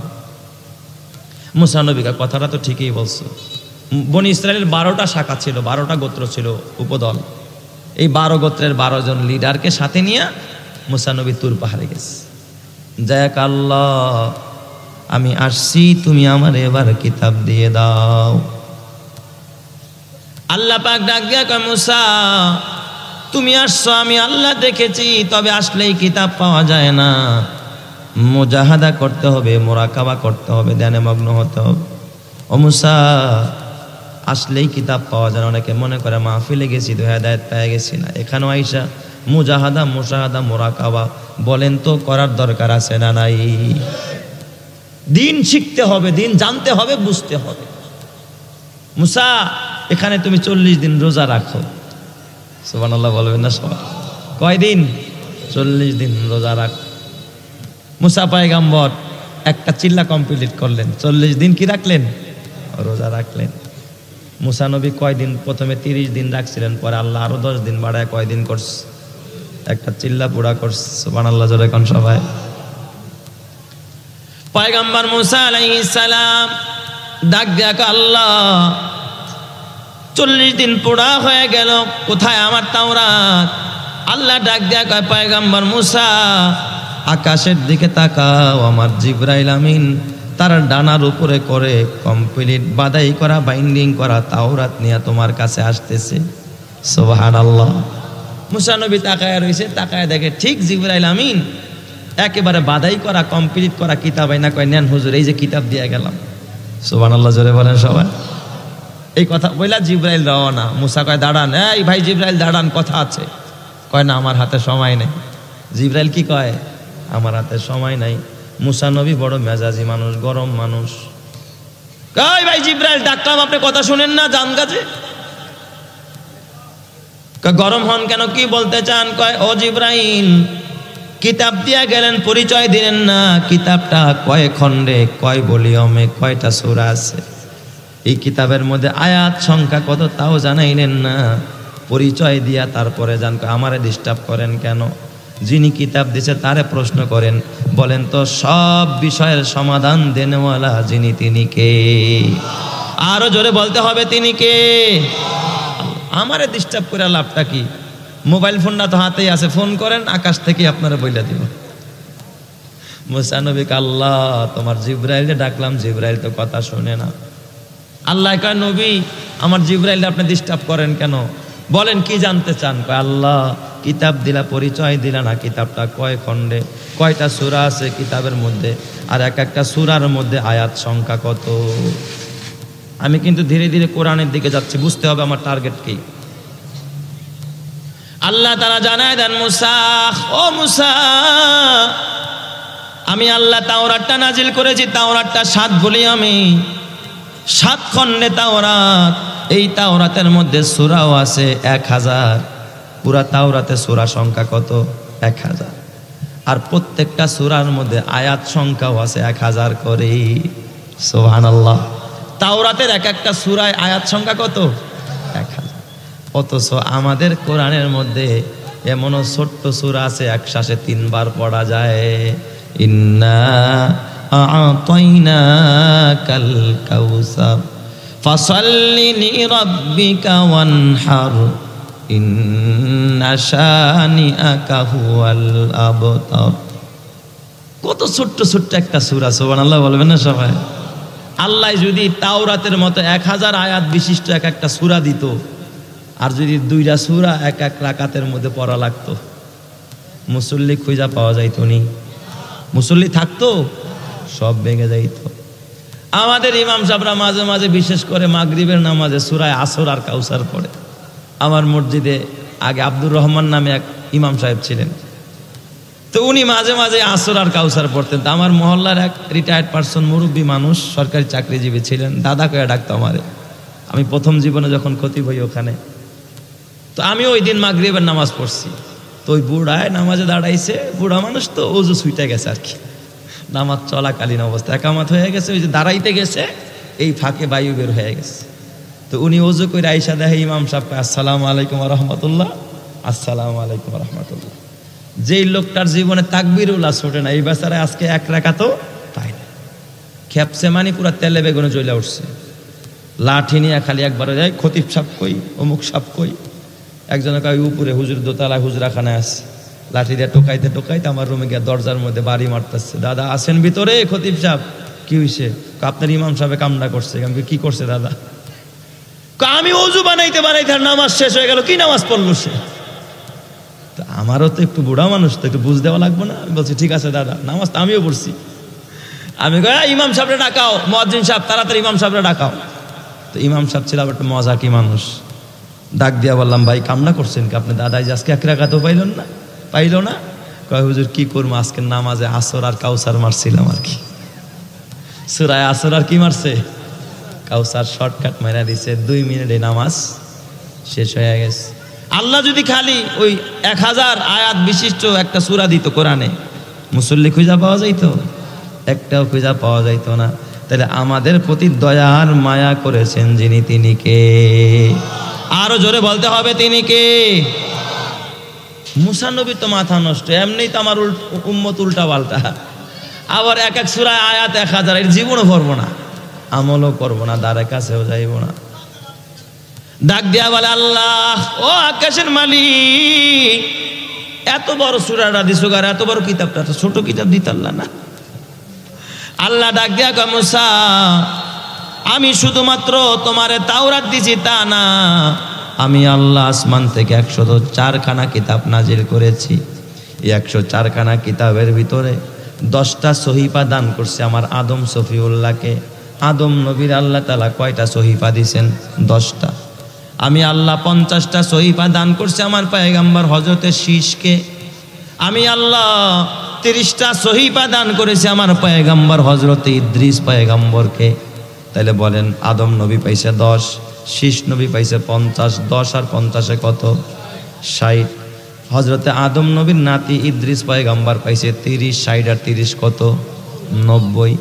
[SPEAKER 1] মুসা নবী কথাটা তো ঠিকই বলছো। বনি ইসরায়েলের 12টা শাখা ছিল, 12টা গোত্র ছিল, উপদল। এই 12 গোত্রের 12 জন লিডারকে সাথে নিয়ে মুসা নবী তুর পাহাড়ে গেছে। যাক আল্লাহ আমি আসছি, তুমি আমার এবার কিতাব দিয়ে দাও। আল্লাহ পাক ডাক দিয়া কয়, মুসা তুমি আসছো, আমি আল্লাহ দেখেছি, তবে আসলেই কিতাব পাওয়া যায় না, মুজাহাদা করতে হবে, মুরাকাবা করতে হবে, ধ্যানে মগ্ন হতে হবে। ও মুসা আসলেই কিতাব পাওয়া যায় না। অনেকে মনে করে মাহফিলে গেছি তো হেদায়েত পেয়ে গেছি না। এখানেও আইসা মুজাহাদা, মুশাহাদা, মুরাকাবা বলেন তো করার দরকার আছে না নাই? দিন শিখতে হবে, দিন জানতে হবে, বুঝতে হবে। মুসা এখানে তুমি 40 দিন রোজা রাখো। সুবহানাল্লাহ বলবেন না সবাই? কয়দিন? 40 দিন রোজা রাখ। মুসা পয়গম্বর একটা চিল্লা কমপ্লিট করলেন, 40 দিন কি রাখলেন? রোজা রাখলেন। মুসা নবী কয়দিন? প্রথমে 30 দিন রাখছিলেন, পরে আল্লাহ আরো 10 দিন বাড়ায় কয়দিন করছে? একটা চিল্লা পুরা করছে। সুবহানাল্লাহ জোরে কোন সবাই? পয়গম্বর মুসা আলাইহিস সালাম ডাক দেয়া, আল্লাহ 40 দিন পুরা হয়ে গেল, কোথায় আমার তাওরাত? আল্লাহ ডাক দেয়া কয়, পয়গম্বর মুসা আকাশের দিকে তাকাও, আমার জিবরাইল আমিন তার ডানার উপরে করে কমপ্লিট বাদাই করা বাইন্ডিং করা তাওরাত নিয়ে তোমার কাছে আসতেছে। সুবহানাল্লাহ। মুসা নবী তাকায় রয়েছে, তাকায় দেখে ঠিক জিবরাইল আমিন একেবারে বাদাই করা কমপ্লিট করা কিতাব আইনা কয়, নেন হুজুর এই যে কিতাব দিয়ে গেলাম। সুবহানাল্লাহ জোরে বলেন সবাই। এই কথা বইলা জিবরাইল রওনা। মুসা কয় দাঁড়ান, এই ভাই জিবরাইল দাঁড়ান, কথা আছে। কয় না, আমার হাতে সময় নেই। জিবরাইল কি কয়, আমার হাতে সময় নাই। মুসা নবী বড় মেজাজি মানুষ, গরম মানুষ। কয় ভাই জিবরাইল ডাকলাম, আপনি কথা শুনেন না, জান গাছে। গরম হন কেন, কি বলতে চান? কয় ও জিবরাইল, কিতাব দিয়া গেলেন, পরিচয় দিলেন না। কিতাবটা কয় খণ্ডে, কয় ভলিউমে, কয়টা সূরা আছে, এই কিতাবের মধ্যে আয়াত সংখ্যা কত তাও জানাইলেন না। পরিচয় দিয়া তারপরে জান। আমারে ডিস্টার্ব করেন কেন? যিনি কিতাব দিছে তারে প্রশ্ন করেন, বলেন তো সব বিষয়ের সমাধান দেনেওয়ালা যিনি, তিনি কে? আরো জোরে বলতে হবে, তিনি কে? আমারে ডিস্টার্ব করে লাভটা কি? মোবাইল ফোনটা তো হাতেই আছে, ফোন করেন, আকাশ থেকে আপনারা বইলা দিব। মুসা নবীকে আল্লাহ তোমার জিবরাইলকে ডাকলাম, জিবরাইল তো কথা শুনে না। আল্লাহ কয় নবী আমার জিবরাইল আপনি ডিস্টার্ব করেন কেন? বলেন কি জানতে চান? কয় আল্লাহ কিতাব দিলা, পরিচয় দিলা না, কিতাবটা কয় খণ্ডে, কয়টা সূরা আছে কিতাবের মধ্যে, আর এক একটা সূরার মধ্যে আয়াত সংখ্যা কত? আমি কিন্তু ধীরে ধীরে কোরআনের দিকে যাচ্ছি, বুঝতে হবে আমার টার্গেট কি। আল্লাহ তাআলা জানায় দেন, মুসা ও মুসা, আমি আল্লাহ তাওরাতটা নাজিল করেছি। তাওরাতটা 7 ভলিউমে, 7 খণ্ডে তাওরাত। এই তাওরাতের মধ্যে সূরাও আছে 1000। পুরা তাওরাতে সূরা সংখ্যা কত? 1000। আর প্রত্যেকটা সূরার মধ্যে আয়াত সংখ্যাও আছে 1000 করে। সুবহানাল্লাহ। তাওরাতের এক একটা সূরায় আয়াত সংখ্যা কত? 1000। অথচ আমাদের কোরআনের মধ্যে এমনও ছোট্ট সূরা আছে একসাথে 3 বার পড়া যায়। ইন্না আ'তাইনাকাল কাউসার ফাসাল্লি লিরাব্বিকা ওয়ানহার ইন্না শানিআকা হুয়াল আবতার। কত ছোট্ট ছোট্ট একটা সূরা, সুবহানাল্লাহ বলবেন না সবাই? আল্লাহ যদি তাওরাতের মতো 1000 আয়াত বিশিষ্ট এক একটা সূরা দিত, আর যদি 2টা সূরা এক এক রাকাতের মধ্যে পড়া লাগতো, মুসল্লি খুঁজা পাওয়া যাইতো নি? মুসল্লি থাকতো? সব ভেঙে যাইতো। আমাদের ইমাম সাহেবরা মাঝে মাঝে, বিশেষ করে মাগরিবের নামাজে সূরায়ে আসর আর কাউসার পড়ে। আমার মসজিদে আগে আব্দুর রহমান নামে এক ইমাম সাহেব ছিলেন, তো উনি মাঝে মাঝে আসর আর কাউসার পড়তেন। তো আমার মহল্লার এক রিটায়ার্ড পার্সন, মুরব্বী মানুষ, সরকারি চাকরিজীবী ছিলেন, দাদা কয়ে ডাকতো আমারে। আমি প্রথম জীবনে যখন খতিব হই ওখানে, তো আমি ওই দিন মাগরিবের নামাজ পড়ছি। তো ওই বুড়ায় নামাজে দাঁড়াইছে, বুড়া মানুষ তো, ওযু ছুটে গেছে আর কি, নামাজ চলাকালীন অবস্থা একামত হয়ে গেছে। ওই যে দাঁড়াইতে গেছে, এই ফাঁকে বায়ু বের হয়ে গেছে। তো উনি ওযু করে আইসা দেখে ইমাম সাহেব আসসালামু আলাইকুম ওয়া রাহমাতুল্লাহ, আসসালামু আলাইকুম ওয়া রাহমাতুল্লাহ। যেই লোকটার জীবনে তাকবীরুল্লাহ ছোটে না, এই বেচারা আজকে 1 রাকাতও পায় না। খেপসে মানে পুরা তেলে বেগুনে জ্বলে উঠছে। লাঠি নিয়ে খালি একবারে যায়, খতিব সাহেব কই, অমুক সাহেব কই। একজনে কয় উপরে হুজুর দোতলায় হুজরাখানায় আছে, লাঠি দিয়ে টোকাইতে টোকাইতে আমার রুমে গিয়ে দরজার মধ্যে বাড়ি মারতেছে। দাদা আসেন ভিতরে, খতিব সাহেব। কি হয়েছে? আপনার ইমাম সাহেবে কামনা করছে। আমি কি করছে দাদা? আমি ওযু বানাইতে বানাইতে নামাজ শেষ হয়ে গেল, কি নামাজ পড়লো সে? তো আমারও তো একটু বুড়া মানুষ, তো একটু বুঝ দেওয়া লাগবে না? আমি বলছি ঠিক আছে দাদা, নামাজ তো আমিও পড়ছি। আমি ইমাম সাহেবরে ডাকাও, মুয়াজ্জিন সাহেব তাড়াতাড়ি ইমাম সাহেবরে ডাকাও। তো ইমাম সাহেব ছিল আবার একটু মজাকি মানুষ, ডাক দিয়া বললাম ভাই কামনা করছেন কি আপনি? দাদা আজকে 1 রাকাতও পাইল না। কয় হুজুর কি করবো, আজকের নামাজে আসর আর কাউসার মারছিলাম আর কি। সূরায়ে আসর আর কি মারছে? কাউসার শর্টকাট মারা দিছে, 2 মিনিটে নামাজ শেষ হয়ে গেছে। আল্লাহ যদি খালি ওই 1000 আয়াত বিশিষ্ট একটা সূরা দিত কোরআনে, মুসল্লি খুঁজা পাওয়া যাইতো? একটাও খুঁজা পাওয়া যাইতো না। তাহলে আমাদের প্রতি দয়ার মায়া করেছেন যিনি, তিনি কে? আরো জোরে বলতে হবে, তিনি কে? মুসা নবী তো মাথা নষ্ট, এমনি তো আমার উম্মত উল্টা পাল্টা। আবার এক এক সূরায় আয়াত 1000, এর জীবনও পড়বো না, আমলও করবো না, দ্বারের কাছেও যাইব না। ডাক দিয়া বলে আল্লাহ ও আকাশের মালিক, এত বড় সূরাটা দিছো আর এত বড় কিতাবটা তো ছোট কিতাব দিতাল্লা না। আল্লাহ ডাক দিয়া কয় মুসা আমি শুধুমাত্র তোমারে তাওরাত দিছি তা না, আমি আল্লাহ আসমান থেকে 104 খানা কিতাব নাজিল করেছি। এই 104 খানা কিতাবের ভিতরে 10টা সহিফা দান করছে আমার আদম সফিউল্লাহকে। আদম নবীর আল্লাহ তাআলা কয়টা সহিফা দিয়েছেন? 10টা। আমি আল্লাহ 50টা সহিফা দান করছে আমার পয়গম্বর হযরতে শীষকে। আমি আল্লাহ 30টা সহিফা দান করেছি আমার পয়গম্বর হযরতে ইদ্রিস পয়গম্বরকে। তাহলে বলেন আদম নবী পাইছে 10, শীষ নবী পাইছে 50, 10 আর 50 কত? 60। হযরতে আদম নবীর নাতি ইদ্রিস পয়গম্বর পাইছে 30, 60 আর 30 কত? 90।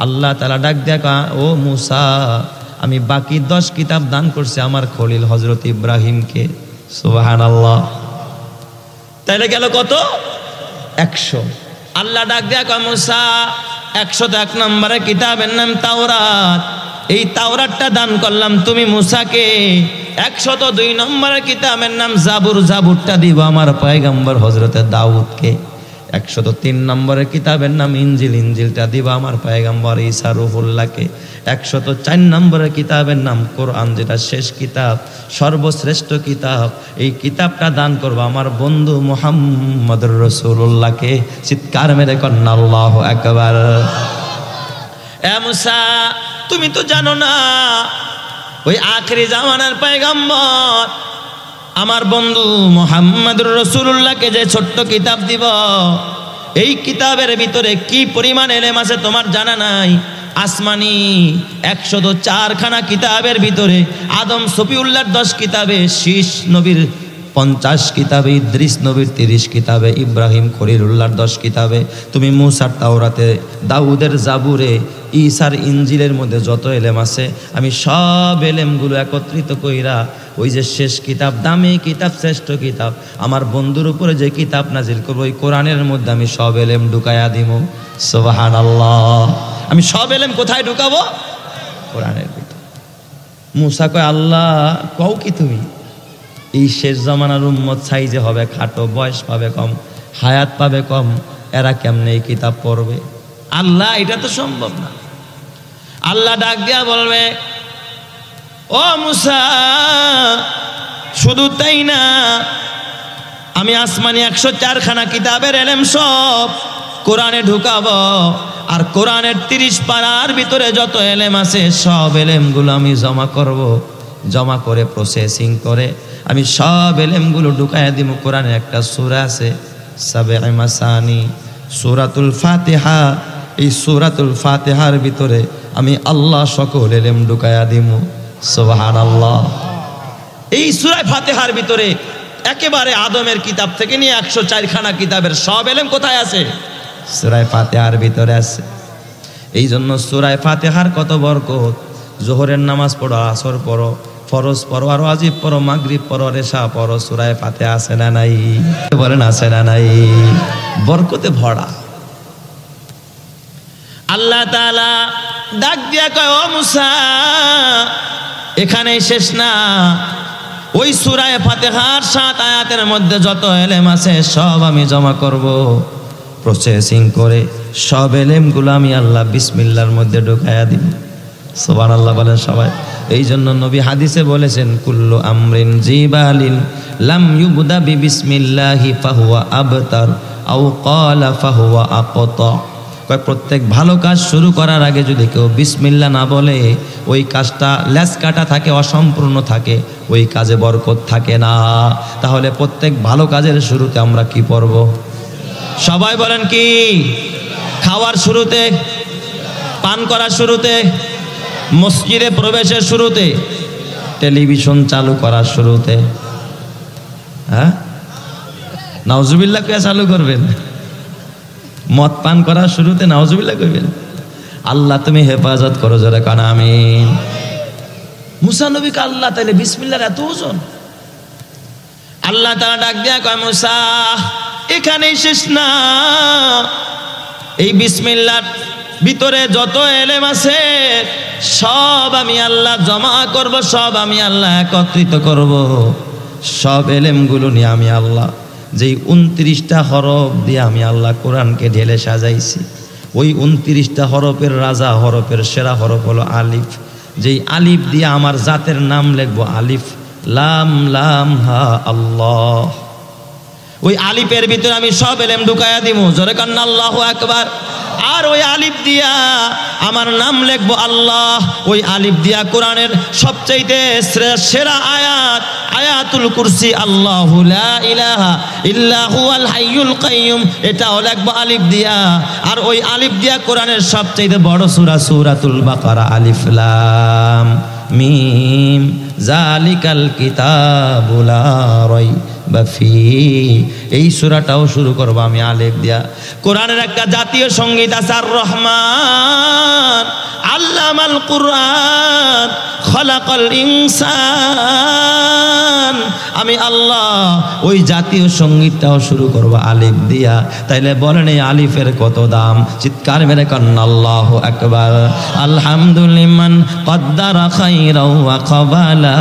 [SPEAKER 1] আল্লাহ তাআলা ডাক দেখা ও মুসা আমি বাকি 10 কিতাব দান করছি আমার খলিল হযরত ইব্রাহিমকে। সুবহানাল্লাহ। তাইলে গেল কত? 100। আল্লাহ ডাক দেখা মুসা 101 নম্বরে কিতাবের নাম তাওরাত। এই তাওরাতটা দান করলাম তুমি মুসাকে। 102 নম্বরের কিতাবের নাম জাবুর, জাবুরটা দিব আমার পয়গম্বর হযরতে দাউদকে। 103 নম্বরের কিতাবের নাম ইনজিল, ইনজিলটা দিব আমার পয়গম্বর ঈসা রূহুল্লাহকে। 104 নম্বরের কিতাবের নাম কোরআন, যেটা শেষ কিতাব, সর্বশ্রেষ্ঠ কিতাব। এই কিতাবটা দান করব আমার বন্ধু মুহাম্মদুর রাসূলুল্লাহকে। চিৎকার মেরে কন্না আল্লাহু আকবার। এ মুসা তুমি তো জানো না ওই আখেরি জামানার পয়গম্বর আমার বন্ধু মুহাম্মদুর রাসূলুল্লাহকে যে ছোট্ট কিতাব দিব, এই কিতাবের ভিতরে কি পরিমাণ ইলম আছে তোমার জানা নাই। আসমানি 104 খানা কিতাবের ভিতরে আদম সফিউল্লাহর 10 কিতাবে, শীষ নবীর 50 কিতাবে, ইদ্রিস নবীর 30 কিতাবে, ইব্রাহিম খলিলুল্লাহর 10 কিতাবে, তুমি মুসার তাওরাতে, দাউদের জাবুরে, ঈসার ইনজিলের মধ্যে যত এলেম আছে আমি সব এলেমগুলো একত্রিত কইরা ওই যে শেষ কিতাব, দামি কিতাব, শ্রেষ্ঠ কিতাব, আমার বন্ধুর উপরে যে কিতাব নাজিল করবো ওই কোরআনের মধ্যে আমি সব এলেম ঢুকাইয়া দিব। সুবহানাল্লাহ। আমি সব এলেম কোথায় ঢুকাবো? কোরআনের ভিতরে। মুসা কয় আল্লাহ কও কি তুমি? এই শেষ জামানার উম্মত সাইজে হবে খাটো, বয়স পাবে কম, হায়াত পাবে কম, এরা কেমনে এই কিতাব পড়বে? আল্লাহ এটা তো সম্ভব না। আল্লাহ ডাক দিয়া বলবে ও মুসা শুধু তাই না, আমি আসমানি 104 খানা কিতাবের এলেম সব কোরআনে ঢুকাবো, আর কোরআনের 30 পারার ভিতরে যত এলেম আছে সব এলেমগুলো আমি জমা করব। জমা করে প্রসেসিং করে আমি সব এলেমগুলো ঢুকাইয়া দিব। কোরআনে একটা সূরা আছে সাবঈ মাসানি, সূরাতুল ফাতিহা। এই সূরাতুল ফাতিহার ভিতরে আমি আল্লাহ সকল এলেম ঢুকাইয়া দিব। সুবহানাল্লাহ। এই সূরা ফাতিহার ভিতরে একেবারে আদমের কিতাব থেকে নিয়ে 104 খানা কিতাবের সব এলেম কোথায় আছে? সূরা ফাতিহার ভিতরে আছে। এই জন্য সূরা ফাতিহার কত বরকত। যোহরের নামাজ পড়ো, আসর পড়ো, ফরজ পড়ো, আর ওয়াজিব পড়ো, মাগরিব পড়ো, এশা পড়ো, সূরা ফাতিহা আছে না নাই? বলেন আছে না নাই? বরকতে ভরা। আল্লাহ তাআলা ডাক দিয়া কয় ও মুসা এখানেই শেষ না, ওই সূরা ফাতিহার 7 আয়াতের মধ্যে যত এলেম আছে সব আমি জমা করব। প্রসেসিং করে সব এলেমগুলো আমি আল্লাহ বিসমিল্লাহর মধ্যে ঢুকাইয়া দিব। সুবহানাল্লাহ বলেন সবাই। এই জন্য নবী হাদিসে বলেছেন কুল্লু আমরিন জিবালিন লাম ইউবদা বিসমিল্লাহি ফাহুয়া আবতার আও ক্বালা ফাহুয়া আকতা। প্রত্যেক ভালো কাজ শুরু করার আগে যদি কেউ বিসমিল্লাহ না বলে ওই কাজটা লেজ কাটা থাকে, অসম্পূর্ণ থাকে, ওই কাজে বরকত থাকে না। তাহলে প্রত্যেক ভালো কাজের শুরুতে আমরা কি পড়ব? সবাই বলেন কি? খাওয়ার শুরুতে, পান করার শুরুতে, মসজিদে প্রবেশের শুরুতে, টেলিভিশন চালু করার শুরুতে, হ্যাঁ নাউজুবিল্লাহ কে চালু করবেন? মদ পান করার শুরুতে নাউজুবিল্লাহ কইবেন? আল্লাহ তুমি হেফাজত করো, জোরে কান আমিন। মুসা নবীকে আল্লাহ তাইলে বিসমিল্লাহর এত ওজন। আল্লাহ তাআলা ডাক দিয়া কয় মুসা এখানেই শেষ না, এই বিসমিল্লাহর ভিতরে যত এলেম আছে সব আমি আল্লাহ জমা করব, সব আমি আল্লাহ একত্রিত করব। সব এলেমগুলো নিয়ে আমি আল্লাহ যেই 29টা হরফ দিয়ে আমি আল্লাহ কোরআনকে ঢেলে সাজাইছি, ওই 29টা হরফের রাজা, হরফের সেরা হরফ হলো আলিফ। যেই আলিফ দিয়ে আমার জাতের নাম লিখবো, আলিফ লাম লাম হা আল্লাহ। ওই আলিফের ভিতরে আমি সব এলেম ঢুকায়া দিব, জোরে কান্না আল্লাহু আকবার। আর ওই আলিফ দিয়া আমার নাম লিখবো আল্লাহ। ওই আলিফ দিয়া কোরআনের সবচাইতে সেরা আয়াত আয়াতুল কুরসি, আল্লাহু লা ইলাহা ইল্লা হুয়াল হাইয়ুল কাইয়ুম, এটাও লিখবো আলিফ দিয়া। আর ওই আলিফ দিয়া কোরআনের সবচাইতে বড় সূরা সূরাতুল বাকারা, আলিফ লাম মিম জালিকাল কিতাবু লা রাইবা ফীহি, এই সূরাটাও শুরু করব আমি আলিফ দিয়া। কোরআনের একটা জাতীয় সঙ্গীত আছে, আর রহমান আল্লামাল কুরআন খলাকাল ইনসান। আমি আল্লাহ ওই জাতীয় সঙ্গীতটাও শুরু করব আলিফ দিয়া। তাইলে বলেন এই আলিফের কত দাম? চিৎকার মেরে কান্না আল্লাহু আকবার। আলহামদুলিমান কদ্দারা খাইরাও ওয়া কাবালা,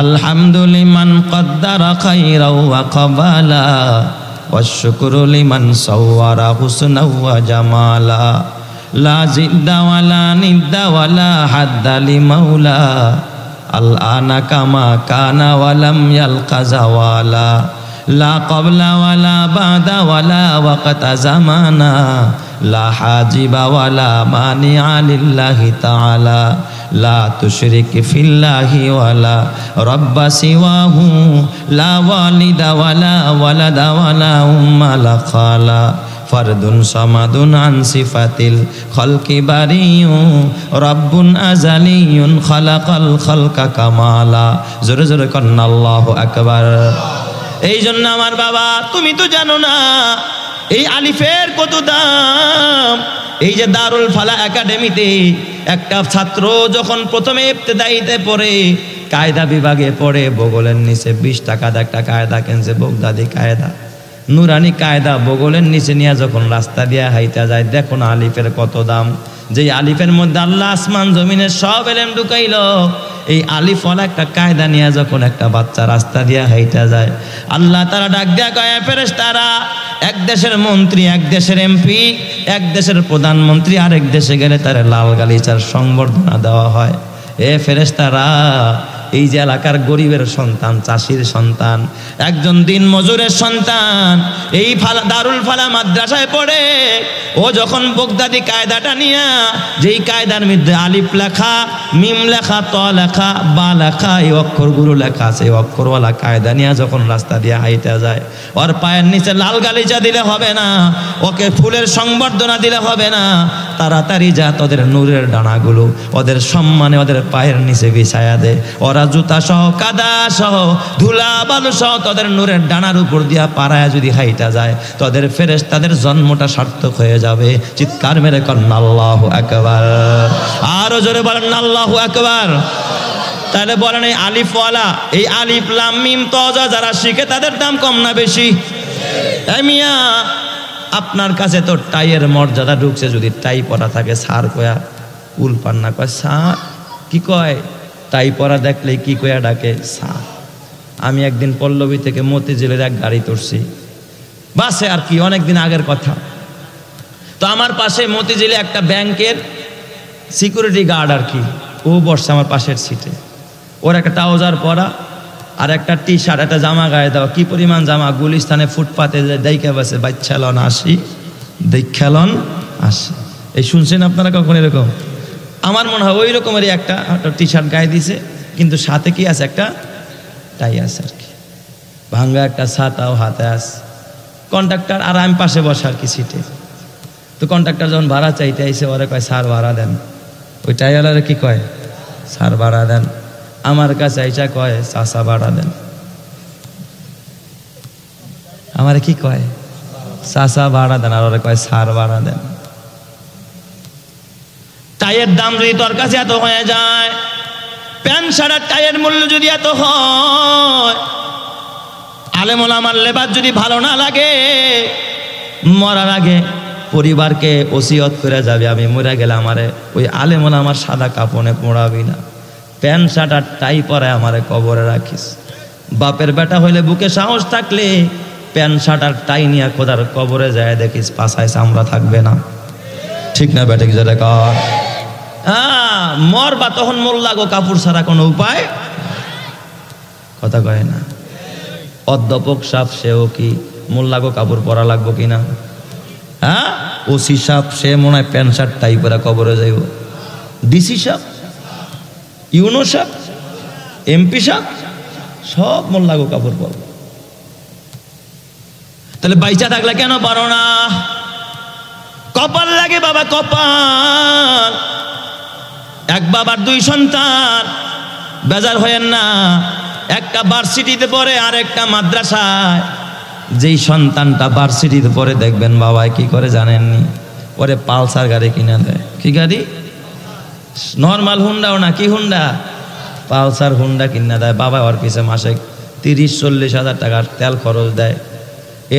[SPEAKER 1] আলহামদুলিমান কদ্দারা খাইরাও ওয়া কাবালা, ওয়াশকুরু লিমান সাওয়ারা হুসনাও ওয়া জামালা, লা জিদ্দা ওয়ালা নিদ্দা ওয়ালা হাদ্দা লিমাওলা, আল আনা কামা কানা ওয়ালাম ইয়ালকা জাওয়ালা, লা ক্বাবলা ওয়ালা বাদা ওয়ালা ওয়াক্তা জামানা, লা হাজিবা ওয়ালা মানিআ লিল্লাহি তাআলা, লা তুশরিক ফিল্লাহি ওয়ালা রাব্বা সিওয়াহু, লা ওয়ালিদা ওয়ালা ওয়ালাদা ওয়ালা উম্মা লা খালা, ফারদুন সামাদুন আন সিফাতিল খালকি বারিয়ু, রাব্বুন আজালিয়ুন খালাকাল খালকা কামালা। জোরে জোরে কান্না আল্লাহু আকবার। এই জন্য আমার বাবা, তুমি তো জানো না এই আলিফের কত দাম। এই যে দারুল ফালা একাডেমিতে একটা ছাত্র যখন প্রথমে ইবতেদাইতে পড়ে, কায়দা বিভাগে পড়ে, বগলের নিচে 20 টাকা একটা কায়দা কিনছে, বগদাদি কায়দা, নুরানি কায়দা, বগলের নিচে নিয়ে যখন রাস্তা দিয়ে হাইটা যায়, দেখো না আলিফের কত দাম। যেই আলিফের মধ্যে আল্লাহ আসমান জমিনের সব এলেম ঢুকাইল, এই আলিফওয়ালা একটা কায়দা নিয়ে যখন একটা বাচ্চা রাস্তা দিয়ে হাইটা যায়, আল্লাহ তারা ডাক দেয়া কয়, ফেরেশতারা, এক দেশের মন্ত্রী, এক দেশের এমপি, এক দেশের প্রধানমন্ত্রী আরেক দেশে গেলে তার লাল গালিচার সংবর্ধনা দেওয়া হয়। এ ফেরেশতারা, এই যে এলাকার গরিবের সন্তান, চাষির সন্তান, একজন দিন মজুরের সন্তান, এই দারুল ফালা মাদ্রাসায় পড়ে, ও যখন বগদাদি কায়দাটা নিয়া, যেই কায়দার মধ্যে আলিফ লেখা, মিম লেখা, ত লেখা, বা লেখা, এই অক্ষরগুলো লেখা আছে, এই অক্ষরওয়ালা কায়দা নিয়ে যখন রাস্তা দিয়ে হাইটা যায়, ওর পায়ের নিচে লাল গালিচা দিলে হবে না, ওকে ফুলের সংবর্ধনা দিলে হবে না, তাড়াতাড়ি যা তোদের নূরের ডানাগুলো ওদের সম্মানে ওদের পায়ের নিচে বিছায়া দে। ওরা জুতা সহ, কাদা সহ, ধুলা বালু সহ তোদের নূরের ডানার উপর দিয়া পাড়ায় যদি হাইটা যায়, তোদের ফেরেশতাদের জন্মটা সার্থক হয়ে যাবে। চিৎকার মেরে কন্না আল্লাহু আকবার। আরো জোরে বলেন আল্লাহু আকবার। তাহলে বলেন এই আলিফওয়ালা, এই আলিফ লাম মিম তজা যারা শিখে তাদের দাম কম না বেশি? মিয়া, আপনার কাছে তো টাইয়ের মর্যাদা ঢুকছে, যদি টাই পরা থাকে স্যার কয়া উল পান না, কয় স্যার কি কয়, টাই পরা দেখলে কি কয়া ডাকে স্যার। আমি একদিন পল্লবী থেকে মতিঝিলের এক গাড়ি তুলছি বাসে, আর কি অনেকদিন আগের কথা। তো আমার পাশে মতিঝিলে একটা ব্যাংকের সিকিউরিটি গার্ড আর কি, ও বসছে আমার পাশের সিটে। ওর একটা ট্রাউজার পরা আর একটা টি শার্ট, একটা জামা গায়ে দেওয়া, কি পরিমাণ জামা, গুলিস্তানে ফুটপাতে দেখে বসে, বাচ্চালন আসি দেখালন আসি। এই শুনছেন আপনারা কখন এরকম? আমার মনে হয় ওই রকমেরই একটা টি শার্ট গায়ে দিছে, কিন্তু সাথে কি আছে, একটা টাই আছে আর কি, ভাঙ্গা একটা ছাতাও হাতে আছে। কন্ট্রাক্টর আর আমি পাশে বসে আর কি সিটে। তো কন্ট্রাক্টর যখন ভাড়া চাইতে আইসে, ওরা কয় স্যার ভাড়া দেন। ওই টাইওয়ালারে কি কয়, স্যার ভাড়া দেন। আমার কাছে আইসা কয় চাচা ভাড়া দেন। আমার কি কয়, চাচা ভাড়া দেন, আর ওরা কয় স্যার ভাড়া দেন। টাইয়ের দাম যদি তোর কাছে এত হয়ে যায়, প্যান্ট শার্টের টাইয়ের মূল্য যদি এত হয়, আলেম ওলামার লেবাস যদি ভালো না লাগে, মরার আগে পরিবারকে ওসিয়ত করে যাবে, আমি মরে গেলে আমারে ওই আলেম ওলামার সাদা কাপড়ে পোড়াবি না, প্যান্ট শার্ট আর টাই পরে আমারে কবরে রাখিস। বাপের বেটা হইলে বুকে সাহস থাকলে প্যান্ট শার্ট আর টাই নিয়ে খোদার কবরে যায় দেখিস পাছায় চামড়া থাকবে না, ঠিক না বেটা? কি যেটা কর মরবা তখন মোল্লা গো, কাপড় ছাড়া কোনো উপায়, কথা কয় না? অধ্যাপক সাহেব সেও কি মোল্লা গো কাপড় পরা লাগবো কিনা? হ্যাঁ, ওসি সাহেব সে মনে হয় প্যান্ট শার্ট টাই পরা কবরে যাইব। ডিসি সাহেব, ইউনো সাহেব, এমপি সাহেব সব মোল্লা গো কাপড় পর। তাহলে বাইচা থাকলে কেন পারো না? কপাল লাগে বাবা, কপাল। এক বাবার দুই সন্তান, বেজার হয়েন না। একটা ভার্সিটিতে পড়ে আর একটা মাদ্রাসায়। যেই সন্তানটা ভার্সিটিতে পড়ে দেখবেন বাবা কি করে জানেননি? পরে পালসার গাড়ি কিনে দেয়। কি গাড়ি? নর্মাল হুন্ডাও না, কি হুন্ডা? পালসার হুন্ডা কিনে দেয়। বাবা ওর পিছে মাসে 30-40 হাজার টাকার তেল খরচ দেয়।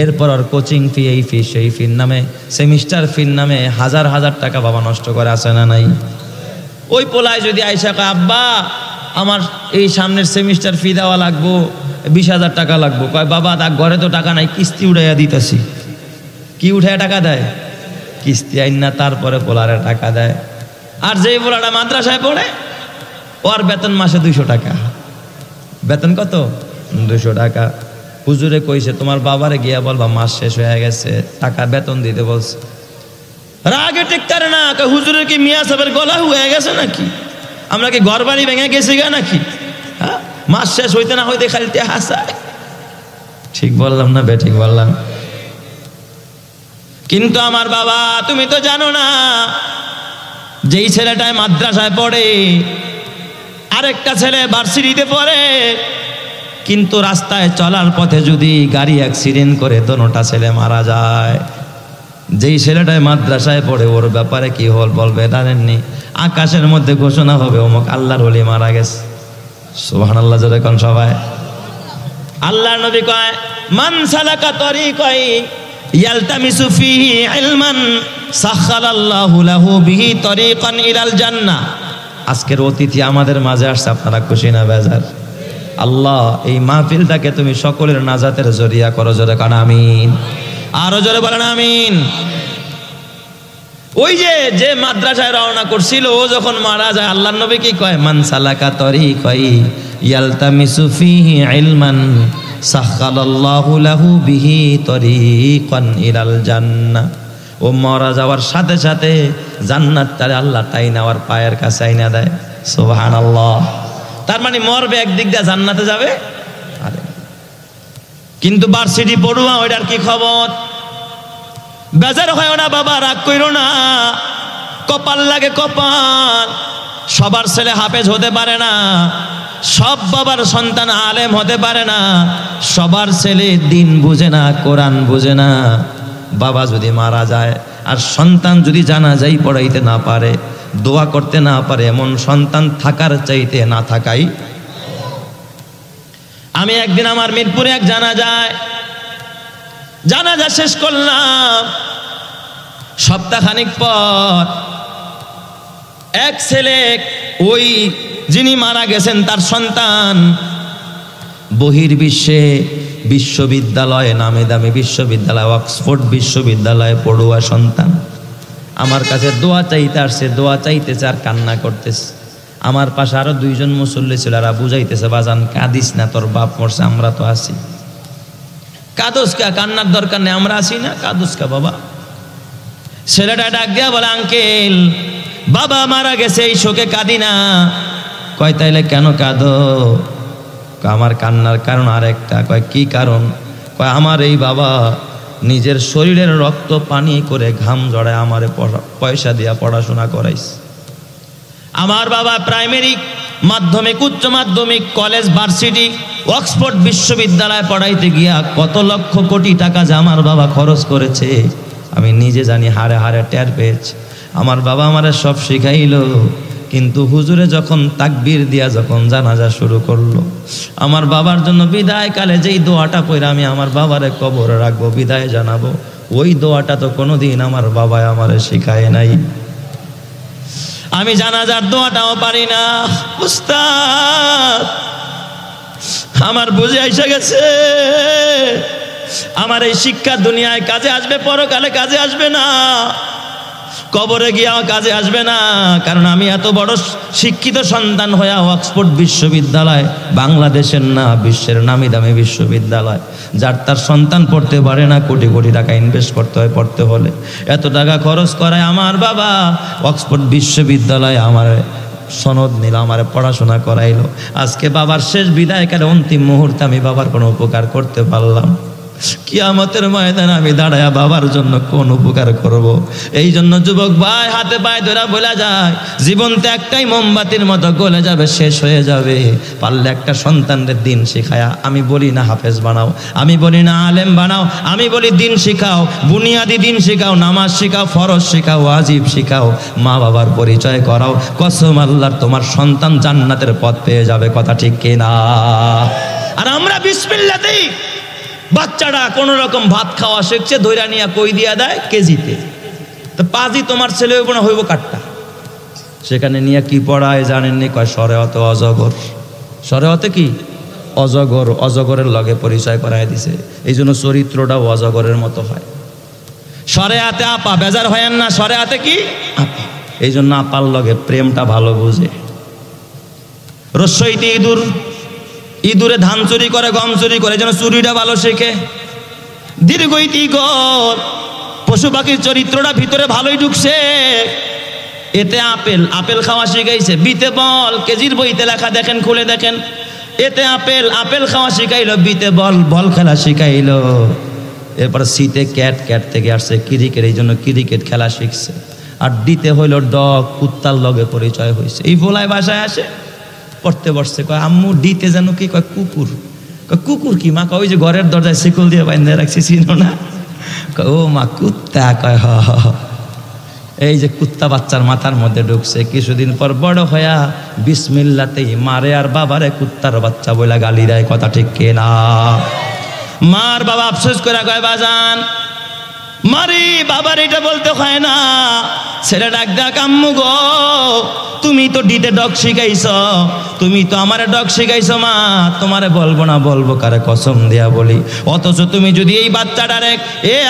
[SPEAKER 1] এরপর ওর কোচিং ফি, এই ফি সেই ফির নামে, সেমিস্টার ফির নামে হাজার হাজার টাকা বাবা নষ্ট করে, আসে না নাই? ওই পোলায় যদি আইসা কয় আব্বা আমার এই সামনের সেমিস্টার ফি দেওয়া লাগবো, 20,000 টাকা লাগবো, কয় বাবা তার ঘরে তো টাকা নাই, কিস্তি উঠাইয়া দিতেছি। কি উঠাইয়া টাকা দেয়? কিস্তি আইন না, তারপরে পোলারে টাকা দেয়। আর যেই পোলাটা মাদ্রাসায় পড়ে ওর বেতন মাসে 200 টাকা। বেতন কত? 200 টাকা। হুজুরে কইছে তোমার বাবারে গিয়া বলবা মাস শেষ হয়ে গেছে, টাকা বেতন দিতে বলছে। রাগে টেকতারে না, হুজুরের কি মিয়া সাহেবের গলা হয়ে গেছে নাকি? আমরা কি ঘর বাড়ি ভেঙে গেছি গা নাকি? হ্যাঁ, মাস শেষ হইতে না হইতে খালিতে হাসায়। ঠিক বললাম না বে? ঠিক বললাম। কিন্তু আমার বাবা, তুমি তো জানো না, যেই ছেলেটায় মাদ্রাসায় পড়ে আরেকটা ছেলে ভার্সিটিতে পড়ে, কিন্তু রাস্তায় চলার পথে যদি গাড়ি অ্যাক্সিডেন্ট করে দোনোটা ছেলে মারা যায়। যেই ছেলেটায় মাদ্রাসায় পড়ে ওর ব্যাপারে কি হল বলবে জানেননি? আকাশের মধ্যে ঘোষণা হবে অমুক আল্লাহর ওলি মারা গেছে। সুবহানাল্লাহ জোরে কোন সবাই। আল্লাহর নবী কয় মান সালাকা তরিকাই ইয়ালতামিসু ফিহি ইলমান সাখারাল্লাহু লাহু বিহি তরিকান ইলাল জান্নাহ। আজকের অতিথি আমাদের মাঝে আসছে, আপনারা খুশি না বেজার? আল্লাহ এই মাহফিলটাকে তুমি সকলের নাজাতের জরিয়া করো, জোরে কান আমিন। আরো জোরে বলেন আমিন। ওই যে মাদ্রাসায় রওনা করছিল ও যখন মারা যায়, আল্লাহর নবী কি কয়? মান সালাকা তরিকাই ইয়ালতামিসু ফিহি ইলমান সাখারাল্লাহু লাহু বিহি তরিকান ইলাল জান্নাহ। ও মারা যাওয়ার সাথে সাথে জান্নাতটারে আল্লাহ তাই নেওয়ার পায়ের কাছে আইনা দেয়। সুবহানাল্লাহ। তার মানে মরবে একদিক দিয়ে জান্নাতে যাবে। আরে কিন্তু ভার্সিটি পড়ুয়া ওইটার কি খবর? বেজার হয় না বাবা, রাগ কইরো না। কপাল লাগে কপাল। সবার ছেলে হাফেজ হতে পারে না, সব বাবার সন্তান আলেম হতে পারে না, সবার ছেলে দিন বুঝে না, কোরআন বুঝে না। বাবা যদি মারা যায় আর সন্তান যদি জানাজাই পড়াইতে না পারে, দোয়া করতে না পারে, এমন সন্তান থাকার চাইতে না থাকাই। আমি একদিন আমার মিরপুরে এক জানাজা শেষ করলাম। সপ্তাহখানিক পর এক ছেলে, ওই যিনি মারা গেছেন তার সন্তান বহির্বিশ্বে বিশ্ববিদ্যালয়ে, নামে দামি বিশ্ববিদ্যালয়, অক্সফোর্ড বিশ্ববিদ্যালয়ে পড়ুয়া সন্তান, আমার কাছে দোয়া চাইতে আসছে। দোয়া চাইতেছে আর কান্না করতেছে। আমার পাশে আরো 2 জন মুসল্লি ছিল, আর বুঝাইতেছে বাজান কাঁদিস না, তোর বাপ মরছে, আমরা তো আছি। কাঁদোস কা? কান্নার দরকার নেই, আমরা আছি না, কাঁদোস কা বাবা? ছেলেটা ডাক দিয়া বলে আঙ্কেল বাবা মারা গেছে, এই শোকে কাঁদি না। কয় তাইলে কেন কাঁদো? আমার কান্নার কারণ আরেকটা। কয় কি কারণ? কয় আমার এই বাবা নিজের শরীরের রক্ত পানি করে ঘাম জড়ায় আমারে পয়সা দিয়া পড়াশোনা করাইছে। আমার বাবা প্রাইমারি, মাধ্যমিক, উচ্চ মাধ্যমিক, কলেজ, ভার্সিটি, অক্সফোর্ড বিশ্ববিদ্যালয়ে পড়াইতে গিয়া কত লক্ষ কোটি টাকা যে আমার বাবা খরচ করেছে আমি নিজে জানি, হারে হারে টের পেয়েছি। আমার বাবা আমারে সব শিখাইলো। কিন্তু হুজুরে যখন তাকবীর দিয়া যখন জানাজা শুরু করলো, আমার বাবার জন্য বিদায় কালে যেই দোয়াটা পড়ে আমি আমার বাবারে কবরে রাখবো, বিদায় জানাবো, ওই দোয়াটা তো কোনোদিন আমার বাবা আমারে শিখায় নাই। আমি জানাজার দোয়াটাও পারি না উস্তাদ। আমার বুঝে এসে গেছে আমার এই শিক্ষা দুনিয়ায় কাজে আসবে, পরকালে কাজে আসবে না, কবরে গিয়া কাজে আসবে না। কারণ আমি এত বড় শিক্ষিত সন্তান হয়ে অক্সফোর্ড বিশ্ববিদ্যালয়, বাংলাদেশের না বিশ্বের নামি দামি বিশ্ববিদ্যালয়, যার তার সন্তান পড়তে পারে না, কোটি কোটি টাকা ইনভেস্ট করতে হয় পড়তে হলে, এত টাকা খরচ করায় আমার বাবা অক্সফোর্ড বিশ্ববিদ্যালয়ে আমার সনদ নিল, আমার পড়াশোনা করাইলো। আজকে বাবার শেষ বিদায়কালে অন্তিম মুহূর্তে আমি বাবার কোনো উপকার করতে পারলাম? কিয়ামতের ময়দানে আমি দাঁড়ায়া বাবার জন্য কোন উপকার করব? এই জন্য যুবক ভাই হাতে পায়ে ধরা বলা যায়, জীবন তো একটাই মোমবাতির মতো গলে যাবে, শেষ হয়ে যাবে। পারলে একটা সন্তানদের দিন শিখায়া, আমি বলি না হাফেজ বানাও, আমি বলি না আলেম বানাও, আমি বলি দিন শিখাও, বুনিয়াদি দিন শিখাও, নামাজ শিখাও, ফরজ শিখাও, ওয়াজিব শিখাও, মা বাবার পরিচয় করাও। কসম আল্লাহর তোমার সন্তান জান্নাতের পথ পেয়ে যাবে, কথা ঠিক কিনা? আর আমরা বিসমিল্লাহ দেই, বাচ্চাটা কোন রকম ভাত খাওয়া শিখছে, ধৈরা নিয়ে কই দিয়া দেয় কেজিতে, তো পাজি তোমার ছেলে হইব না হইব কাটটা। সেখানে নিয়ে কি পড়ায় জানেননি? কয় শরেয়তে অজগর। শরেয়তে কি? অজগর। অজগরের লগে পরিচয় করায় দিছে, এই জন্য চরিত্রটাও অজগরের মতো হয়। শরেয়াতে আপা, বেজার হয়েন না, শরেয়াতে কি আপা, এই জন্য আপার লগে প্রেমটা ভালো বুঝে। রসইতে ইঁদুর, ইঁদুরে ধান চুরি করে, গম চুরি করে, যেন চুরিটা ভালো শেখে। দীর্ঘইতি গর, পশু পাখির চরিত্রটা ভিতরে ভালোই ঢুকছে। এতে আপেল, আপেল খাওয়া শিখাইছে। বিতে বল, কেজির বইতে লেখা দেখেন, খুলে দেখেন। এতে আপেল, আপেল খাওয়া শিখাইলো। বিতে বল, বল খেলা শিখাইলো। এরপর সিতে ক্যাট, ক্যাট থেকে আসছে ক্রিকেট, এই জন্য ক্রিকেট খেলা শিখছে। আর ডিতে হইল ডগ, কুত্তার লগে পরিচয় হয়েছে। এই ভোলায় বাসায় আসে, পড়তে বসছে, কয় আম্মু ডিতে যেন কি? কয় কুকুর। কয় কুকুর কি মা? কয় ওই যে ঘরের দরজায় শিকল দিয়ে বাইন্ধে রাখছি, চিনো না? কয় ও মা কুত্তা। কয় হ। এই যে কুত্তা বাচ্চার মাথার মধ্যে ঢুকছে, কিছুদিন পর বড় হইয়া বিসমিল্লাতেই মারে আর বাবারে কুত্তার বাচ্চা বইলা গালি দেয়, কথা ঠিক কিনা? মার বাবা আফসোস করে কয় বাজান মারি বাবার এটা বলতে হয় না। ছেলে ডাক ডাক আম্মু গো, তুমি তো ডিতে ডগ শিখাইছ, তুমি তো আমারে ডগ শিখাইছ মা, তোমারে বলবো না, বলবো কারে? কসম দিয়া বলি। অথচ তুমি যদি এই বাচ্চাটারে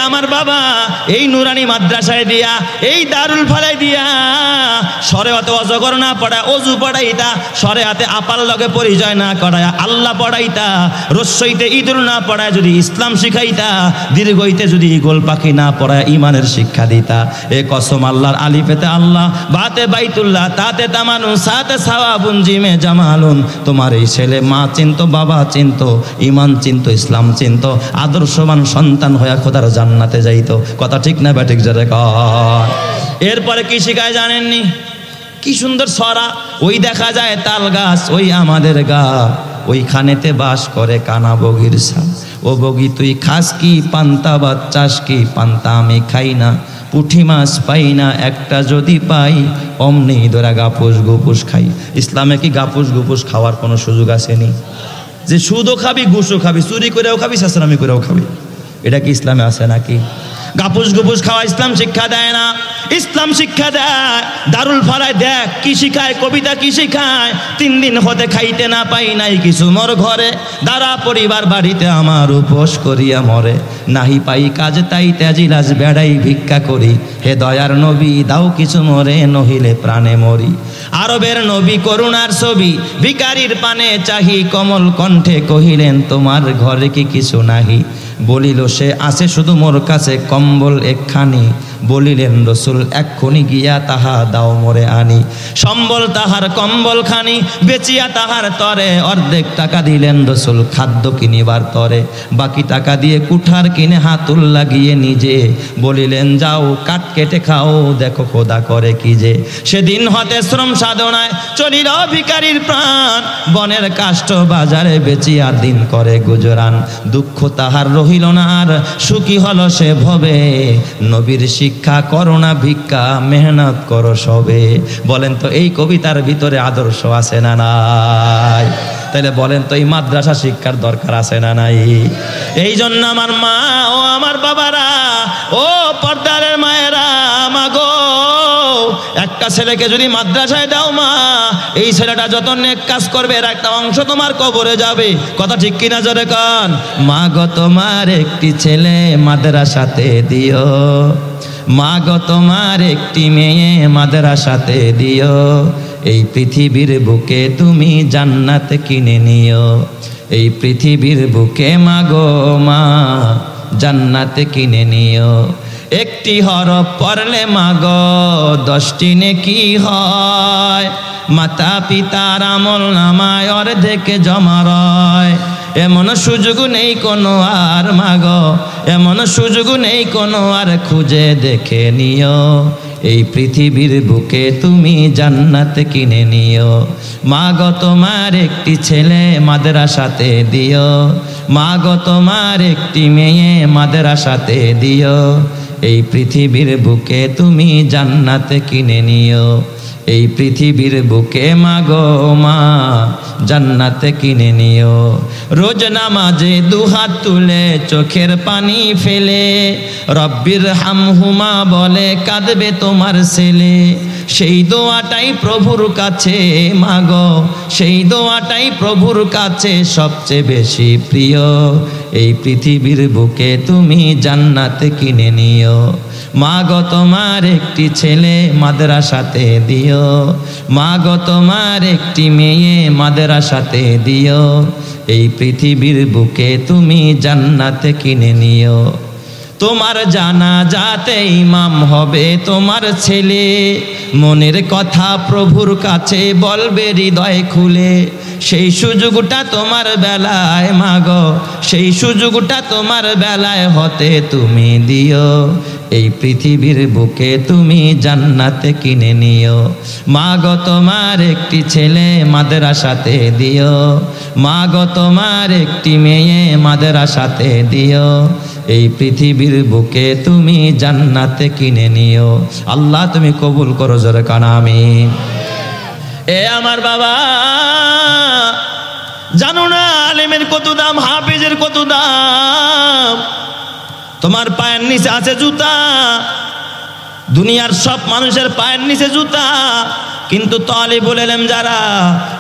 [SPEAKER 1] আমার বাবা এই নুরানি মাদ্রাসায় দিয়া, এই দারুল ফালাই দিয়া শরেয়াতে অজগর না পড়ায়, অজু পড়াইতা, শরেয়াতে আপার লগে পরিচয় না করায় আল্লাহ পড়াইতা, রস্যইতে ইঁদুর না পড়ায় যদি ইসলাম শিখাইতা, দীর্ঘইতে যদি গোল পাখি না পড়ায় ইমানের শিক্ষা দিতা, এ কসম আল্লাহর, আলিফেতে আল্লাহ, বাতে বাইতুল্লাহ, তাতে তামানু, সাতে সাওয়াবুন, জিমে জামালুন, তোমার এই ছেলে মা চিন্ত, বাবা চিন্ত, ইমান চিন্ত, ইসলাম চিন্ত, আদর্শবান সন্তান হইয়া খোদার জান্নাতে যাইতো, কথা ঠিক না ব্যাঠিক জোরে কয়? এরপরে কি শিখায় জানেননি? কি সুন্দর ছড়া। ওই দেখা যায় তাল গাছ, ওই আমাদের গা, ওইখানেতে বাস করে কানা বগির ছাপ। ও বগি তুই খাস কি পান্তা, ভাত চাস কি পান্তা, আমি খাই না, পুঁটি মাছ পাই না, একটা যদি পাই অমনি ধরা গাপুস গুপুস খাই। ইসলামে কি গাপুস গুপুস খাওয়ার কোনো সুযোগ আসেনি? যে সুদও খাবি, ঘুষও খাবি, চুরি করেও খাবি, শাসনামি করেও খাবি, এটা কি ইসলামে আছে নাকি? গাপুস গুপুস খাওয়া ইসলাম শিক্ষা দেয় না। ইসলাম শিক্ষা দেয় দারুল ফালায়, দেখ কি শিখায়, কবিতা কি শিখায়। 3 দিন হতে খাইতে না পাই নাই কিছু মোর ঘরে, দাঁড়া পরিবার বাড়িতে আমার উপোস করিয়া মরে, নাহি পাই কাজ তাই তেজিলাস বেড়াই ভিক্ষা করি, হে দয়ার নবী দাও কিছু মরে, নহিলে প্রাণে মরি। আরবের নবী করুণার ছবি, ভিখারির পানে চাহি, কমল কণ্ঠে কহিলেন তোমার ঘরে কি কিছু নাহি, বলিল সে আছে শুধু মোর কাছে কম্বল একখানি, বলিলেন রসুল এক্ষুনি গিয়া তাহা দাও মোরে আনি। সম্বল তাহার কম্বল খানি বেচিয়া তাহার তরে, অর্ধেক টাকা দিলেন রসুল খাদ্য কিনিবার তরে, বাকি টাকা দিয়ে কুঠার কিনে হাতুল লাগিয়ে নিজে, বলিলেন যাও কাঠ কেটে খাও, দেখো খোদা করে কি যে। সেদিন হতে শ্রম সাধনায় চলিল ভিখারির প্রাণ, বনের কাষ্ঠ বাজারে বেচিয়া দিন করে গুজরান, দুঃখ তাহার রহিল না আর, সুখী হলো সে ভবে, নবীর শিক্ষা করো না ভিক্ষা, মেহনত করো সবে। বলেন তো এই কবিতার ভিতরে আদর্শ আছে না নাই? তাহলে বলেন তো এই মাদ্রাসা শিক্ষার দরকার আছে না নাই? এই জন্য আমার মা ও আমার বাবারা, ও পর্দারের মায়েরা, মাগো একটা ছেলেকে যদি মাদ্রাসায় দাও মা, এই ছেলেটা যত নেক কাজ করবে এর একটা অংশ তোমার কবরে যাবে। কথা ঠিক কিনা জোরে কান। মা গো তোমার একটি ছেলে মাদ্রাসাতে দিও, মা গো তোমার একটি মেয়ে মাদ্রাসাতে দিও, এই পৃথিবীর বুকে তুমি জান্নাত কিনে নিও, এই পৃথিবীর বুকে মা গো মা জান্নাত কিনে নিও। একটি হরফ পড়লে মা গো 10টি নেকি হয়, মাতা পিতার আমল নামায় অর্ধেক জমা রয়। এমন সুযোগ নেই কোনো আর মা গো, এমন সুযোগ নেই কোনো আর, খুঁজে দেখে নিও, এই পৃথিবীর বুকে তুমি জান্নাত কিনে নিও। মা গো তোমার একটি ছেলে মাদ্রাসাতে দিও, মা গো তোমার একটি মেয়ে মাদ্রাসাতে দিও, এই পৃথিবীর বুকে তুমি জান্নাত কিনে নিও, এই পৃথিবীর বুকে মা গো মা জান্নাত কিনে নিও। রোজ নামাজে দুহাত তুলে চোখের পানি ফেলে রব্বির হামহুমা বলে কাঁদবে তোমার ছেলে, সেই দোয়াটাই প্রভুর কাছে মা গো, সেই দোয়াটাই প্রভুর কাছে সবচেয়ে বেশি প্রিয়, এই পৃথিবীর বুকে তুমি জান্নাত কিনে নিও। মা গো তোমার একটি ছেলে মাদ্রাসাতে দিও, মা গো তোমার একটি মেয়ে মাদ্রাসাতে দিও, এই পৃথিবীর বুকে তুমি জান্নাত কিনে নিও। তোমার জানাজাতে ইমাম হবে তোমার ছেলে, মনের কথা প্রভুর কাছে বলবে হৃদয় খুলে, সেই সুযোগটা তোমার বেলায় মা গো, সেই সুযোগটা তোমার বেলায় হতে তুমি দিও, এই পৃথিবীর বুকে তুমি জান্নাত কিনে নিও। মা গো তোমার একটি ছেলে মাদ্রাসাতে দিও, মা গো তোমার একটি মেয়ে মাদ্রাসাতে দিও, এই পৃথিবীর বুকে তুমি জান্নাত কিনে নিও। আল্লাহ তুমি কবুল করো জোরে কান আমিন। এ আমার বাবা, জানো না আলেমের কত দাম, হাফেজের কত দাম? তোমার পায়ের নিচে আছে জুতা, দুনিয়ার সব মানুষের পায়ের নিচে জুতা, কিন্তু তালিবুল ইলম যারা,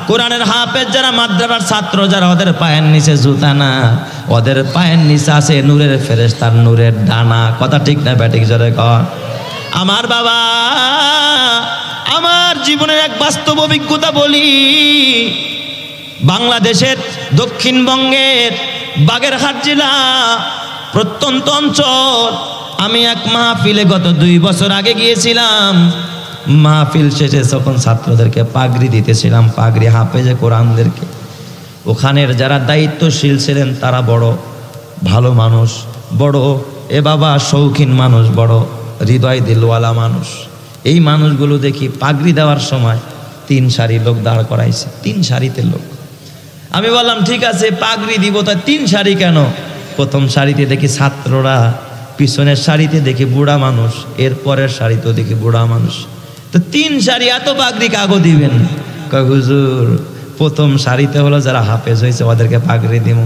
[SPEAKER 1] কোরআনের হাফেজ যারা, মাদ্রাসার ছাত্র যারা, ওদের পায়ের নিচে জুতা না, ওদের পায়ের নিচে আছে নূরের ফেরেশতার নূরের ডানা। কথা ঠিক না ব্যাটিক জোরে কর। আমার বাবা, আমার জীবনের এক বাস্তব অভিজ্ঞতা বলি। বাংলাদেশের দক্ষিণবঙ্গের বাগেরহাট জেলা প্রত্যন্ত অঞ্চল, আমি এক মাহফিলে গত 2 বছর আগে গিয়েছিলাম। মাহফিল শেষে যখন ছাত্রদেরকে পাগড়ি দিতেছিলাম, পাগড়ি হাফেজে কোরআনদেরকে, ওখানের যারা দায়িত্বশীল ছিলেন তারা বড় ভালো মানুষ, বড় এ বাবা শৌখিন মানুষ, বড় হৃদয় দিলওয়ালা মানুষ। এই মানুষগুলো দেখি পাগড়ি দেওয়ার সময় 3 সারি লোক দাঁড় করাইছে, 3 সারিতে লোক। আমি বললাম ঠিক আছে পাগড়ি দিব, তা 3 সারি কেন? প্রথম সারিতে দেখি ছাত্ররা, পিছনের সারিতে দেখি বুড়া মানুষ, এর পরের সারিতেও দেখি বুড়া মানুষ। তো 3 সারি এত পাগড়ি কাগো দিবেন? কয় হুজুর প্রথম সারিতে হলো যারা হাফেজ হয়েছে ওদেরকে পাগড়ি দিব,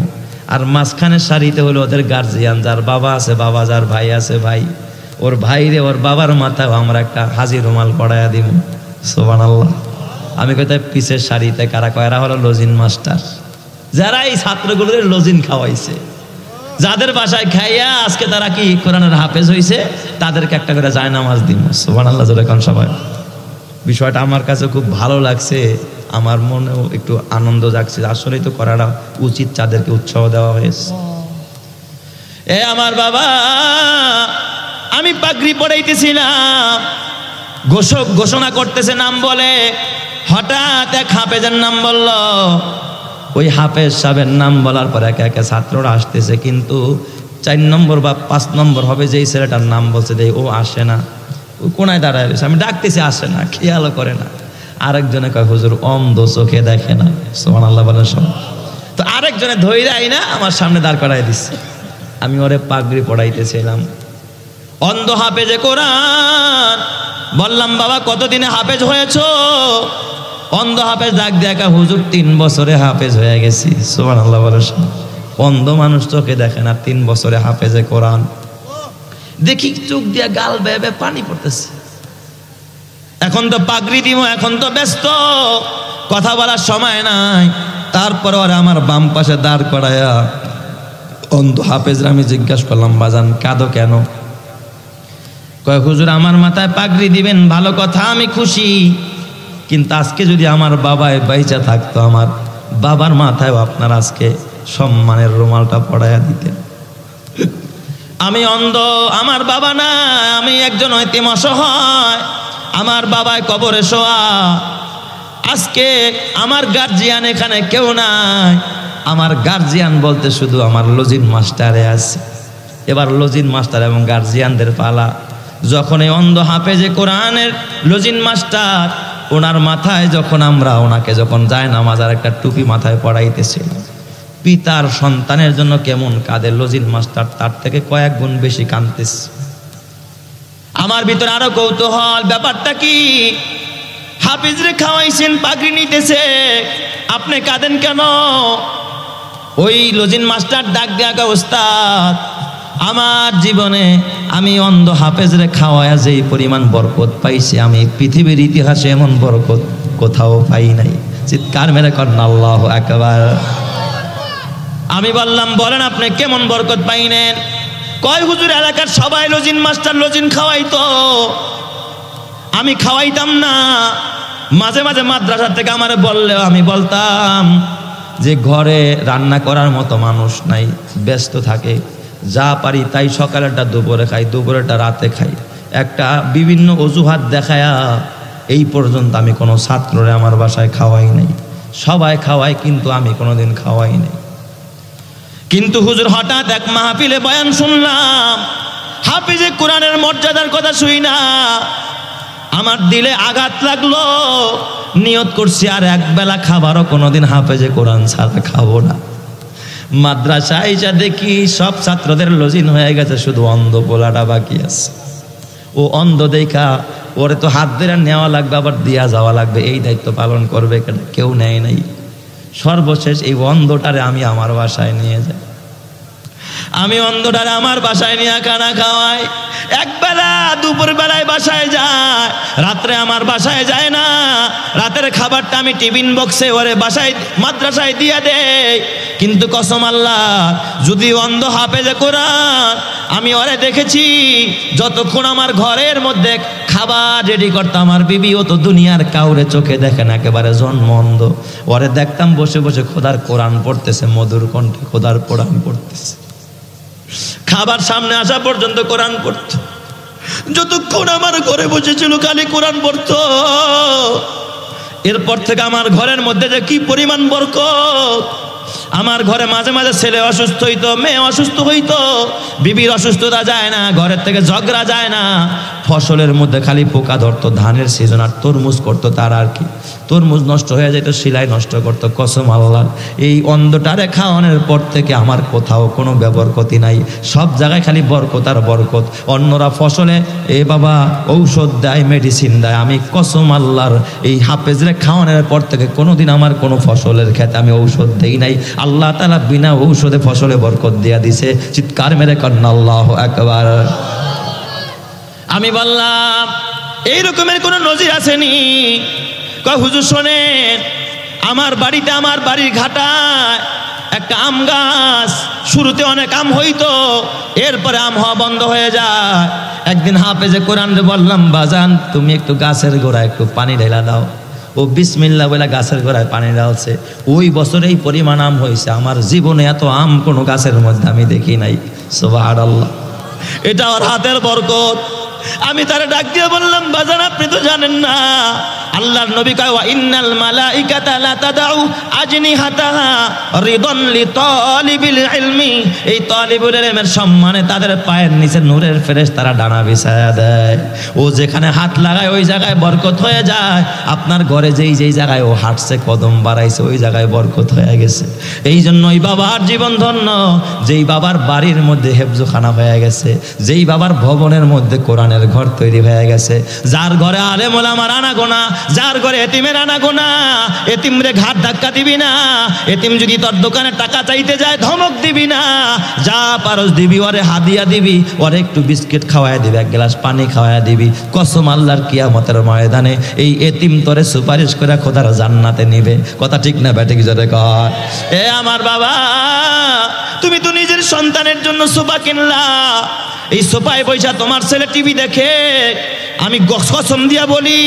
[SPEAKER 1] আর মাঝখানের সারিতে হলো ওদের গার্জিয়ান, যার বাবা আছে বাবা, যার ভাই আছে ভাই, ওর ভাইরে ওর বাবার মাথায় আমরা একটা হাজি রুমাল পড়াইয়া দিব। সুবহানাল্লাহ। আমি কোথায় পিছের সারিতে কারা কয়? এরা হলো লজিন মাস্টার, যারা এই ছাত্রগুলোদের লজিন খাওয়াইছে, যাদের বাসায় খাইয়া আজকে তারা কি কোরআনের হাফেজ হয়েছে, তাদেরকে একটা করে জায়নামাজ দিব। সুবহানাল্লাহ জোরে কোন সবাই। বিষয়টা আমার কাছে খুব ভালো লাগছে, আমার মনেও একটু আনন্দ জাগছে, আসলেই তো করাটা উচিত, তাদেরকে উৎসাহ দেওয়া হয়েছে। এ আমার বাবা, আমি পাগড়ি পড়াইতেছিলাম, ঘোষণা করতেছে নাম বলে, হঠাৎ এক হাফেজের নাম বলল। ওই হাফেজ সাহেবের নাম বলার পর একে একে ছাত্ররা আসতেছে, কিন্তু 4 নম্বর বা 5 নম্বর হবে যেই ছেলেটার নাম বলছে যে ও আসে না, ও কোনায় দাঁড়ায় রয়েছে, আমি ডাকতেছি আসে না, খেয়ালও করে না। আরেকজনে কয় হুজুর অন্ধ, চোখে দেখে না। সুবহানাল্লাহ বলেন সব। তো আরেকজনে ধৈরাই না আমার সামনে দাঁড় করাই দিচ্ছে, আমি ওরে পাগড়ি পড়াইতেছিলাম। অন্ধ হাফেজে কোরআন। বললাম বাবা কতদিনে হাফেজ হয়েছো? অন্ধ হাফেজ ডাক দেখা, হুজুর 3 বছরে হাফেজ হয়ে গেছি। সুবহানাল্লাহ বলেন। অন্ধ মানুষ চোখে দেখে না, 3 বছরে হাফেজে কোরআন। দেখি চোখ দিয়া গাল বেয়ে পানি পড়তেছে। এখন তো পাগড়ি দিব, এখন তো ব্যস্ত, কথা বলার সময় নাই। তারপর ওরা আমার বাম পাশে দাঁড় করায়া অন্ধ হাফেজরা আমি জিজ্ঞাসা করলাম, বাজান কাঁদো কেন? কয় হুজুর আমার মাথায় পাগড়ি দিবেন ভালো কথা, আমি খুশি, কিন্তু আজকে যদি আমার বাবায় বাইচা থাকতো, আমার বাবার মাথায় আপনার আজকে সম্মানের রুমালটা পড়াইয়া দিতেন। আমি অন্ধ, আমার বাবা না, আমি একজন এতিম অসহায়, আমার বাবায় কবরে শোয়া। আজকে আমার গার্জিয়ান এখানে কেউ নাই, আমার গার্জিয়ান বলতে শুধু আমার লজিন মাস্টারে আছে। এবার লজিন মাস্টার এবং গার্জিয়ানদের পালা। যখন এই অন্ধ হাফেজে কোরআনের লজিন মাস্টার, ওনার মাথায় যখন আমরা ওনাকে যখন যায় নামাজ আর একটা টুপি মাথায় পড়াইতেছি, পিতার সন্তানের জন্য কেমন কাঁদে লজিন মাস্টার, তার থেকে কয়েক গুণ বেশি কাঁদতেছে। আমার ভিতরে আরো কৌতূহল, ব্যাপারটা কি? হাফিজরে খাওয়াইছেন, পাগড়ি নিতেছে, আপনি কাঁদেন কেন? ওই লজিন মাস্টার ডাক দেয়া, ওস্তাদ আমার জীবনে আমি অন্ধ হাফেজরে খাওয়ায়া যেই পরিমাণ বরকত পাইছি, আমি পৃথিবীর ইতিহাসে এমন বরকত কোথাও পাই নাই। চিৎকার মেরে করেন আল্লাহু আকবার। আমি বললাম, বলেন আপনি কেমন বরকত পাইনেন? কয় হুজুর এলাকার সবাই লজিন মাস্টার লজিন খাওয়াইতো, আমি খাওয়াইতাম না। মাঝে মাঝে মাদ্রাসা থেকে আমার বললেও আমি বলতাম যে ঘরে রান্না করার মতো মানুষ নাই, ব্যস্ত থাকে, যা পারি তাই সকালেরটা দুপুরে খাই, দুপুরেরটা রাতে খাই, একটা বিভিন্ন অজুহাত দেখায়া এই পর্যন্ত আমি কোনো ছাত্ররে আমার বাসায় খাওয়াই নাই। সবাই খাওয়াই কিন্তু আমি কোনোদিন খাওয়াই নাই। কিন্তু হুজুর হঠাৎ এক মাহফিলে বয়ান শুনলাম, হাফিজে কোরআনের মর্যাদার কথা শুই না, আমার দিলে আঘাত লাগলো। নিয়ত করছি আর একবেলা খাবারও কোনোদিন হাফেজে কোরআন ছাড়া খাবো না। মাদ্রাসায় যা দেখি সব ছাত্রদের লজিন হয়ে গেছে, শুধু অন্ধ পোলাটা বাকি আছে। ও অন্ধ দেখা ওরে তো হাত ধরে নেওয়া লাগবে, আবার দিয়া যাওয়া লাগবে, এই দায়িত্ব পালন করবে কেন? কেউ নেয় নাই। সর্বশেষ এই অন্ধটারে আমি আমার বাসায় নিয়ে যাই, আমি অন্ধটারে আমার বাসায় নিয়ে খানা খাওয়াই। একবেলা দুপুর বেলায় বাসায় যায়, রাত্রে আমার বাসায় যায় না। রাতের খাবারটা আমি টিফিন বক্সে ওরে বাসায় মাদ্রাসায় দিয়ে দেই। কিন্তু কসম আল্লাহ, যদি অন্ধ হাফেজে কোরআন, আমি ওরে দেখেছি যতক্ষণ আমার ঘরের মধ্যে খাবার রেডি করতাম, আমার বিবি ও তো দুনিয়ার কাউরে চোখে দেখে না, একেবারে জন্ম অন্ধ। ওরে দেখতাম বসে বসে খোদার কোরআন পড়তেছে, মধুর কণ্ঠে খোদার কোরআন পড়তেছে। খাবার সামনে আসা পর্যন্ত কোরআন পড়ত, যতক্ষণ আমার ঘরে বসেছিল খালি কোরআন পড়ত। এরপর থেকে আমার ঘরের মধ্যে যে কি পরিমাণ বরকত। আমার ঘরে মাঝে মাঝে ছেলে অসুস্থ হইতো, মেয়ে অসুস্থ হইতো, বিবির অসুস্থতা যায় না, ঘরের থেকে ঝগড়া যায় না। ফসলের মধ্যে খালি পোকা ধরতো, ধানের সিজন আর তরমুজ করতো, তার আর কি, তরমুজ নষ্ট হয়ে যেত, শিলাই নষ্ট করতো। কসম আল্লাহ, এই অন্ধটারে খাওয়ানোর পর থেকে আমার কোথাও কোনো ব্যবরকতি নাই, সব জায়গায় খালি বরকত আর বরকত। অন্যরা ফসলে এ বাবা ঔষধ দেয়, মেডিসিন দেয়, আমি কসম আল্লাহর এই হাফেজরে খাওয়ানোর পর থেকে কোনোদিন আমার কোনো ফসলের ক্ষেতে আমি ঔষধ দেই নাই। আল্লাহ তাআলা বিনা ঔষধে ফসলে বরকত দিয়া দিছে। চিৎকার মেরে করেন আল্লাহু আকবার। আমি বললাম, এই রকমের কোনো নজির আসেনি? কয় হুজুর শোনেন, আমার বাড়িতে, আমার বাড়ির ঘাটায় একটা আম গাছ, শুরুতে অনেক আম হইতো, এরপরে আম হওয়া বন্ধ হয়ে যায়। একদিন হাফেজে কোরআন বললাম, বাজান তুমি একটু গাছের গোড়ায় একটু পানি ঢেলা দাও। ও বিসমিল্লাহ বলে গাছের গোড়ায় পানি ঢালছে। ওই বছর এই পরিমাণ আম হয়েছে, আমার জীবনে এত আম কোনো গাছের মধ্যে আমি দেখি নাই। সুবহানাল্লাহ, এটা ওর হাতের বরকত। আমি তারে ডাক দিয়ে বললাম, বাজান আপনি তো জানেন না, আল্লাহর নবী কয় ওয়া ইন্নাল মালাইকাতা লা তাদাউ আজনিহাতাহা রিদান লিতালিবিল ইলমি। এই তালিবুল ইলমের সম্মানে তাদের পায়ের নিচে নূরের ফেরেশতারা ডানা বিছায়া দেয়। ও যেখানে হাত লাগায় ওই জায়গায় বরকত হয়ে যায়। আপনার ঘরে যেই জায়গায় ও হাঁটছে, কদম বাড়াইছে, ওই জায়গায় বরকত হয়ে গেছে। এই জন্য ওই বাবার জীবন ধন্য, যেই বাবার বাড়ির মধ্যে হেফজখানা হয়ে গেছে, যেই বাবার ভবনের মধ্যে কোরআনের কোরআনের ঘর তৈরি হয়ে গেছে। যার ঘরে আলেম ওলামার আনাগোনা, যার ঘরে এতিমের আনাগোনা, এতিমরে ঘাট ধাক্কা দিবি না। এতিম যদি তোর দোকানে টাকা চাইতে যায় ধমক দিবি না, যা পারস দিবি, ওরে হাদিয়া দিবি, ওরে একটু বিস্কিট খাওয়ায় দিবি, এক গ্লাস পানি খাওয়ায় দিবি। কসম আল্লাহর কিয়ামতের ময়দানে এই এতিম তোরে সুপারিশ করে খোদার জান্নাতে নিবে। কথা ঠিক না ব্যাটে কি জোরে কর? এ আমার বাবা, তুমি তো নিজের সন্তানের জন্য সোফা কিনলা, এই সোফায় বৈশা তোমার ছেলে টিভি দেখে। আমি কসম দিয়া বলি,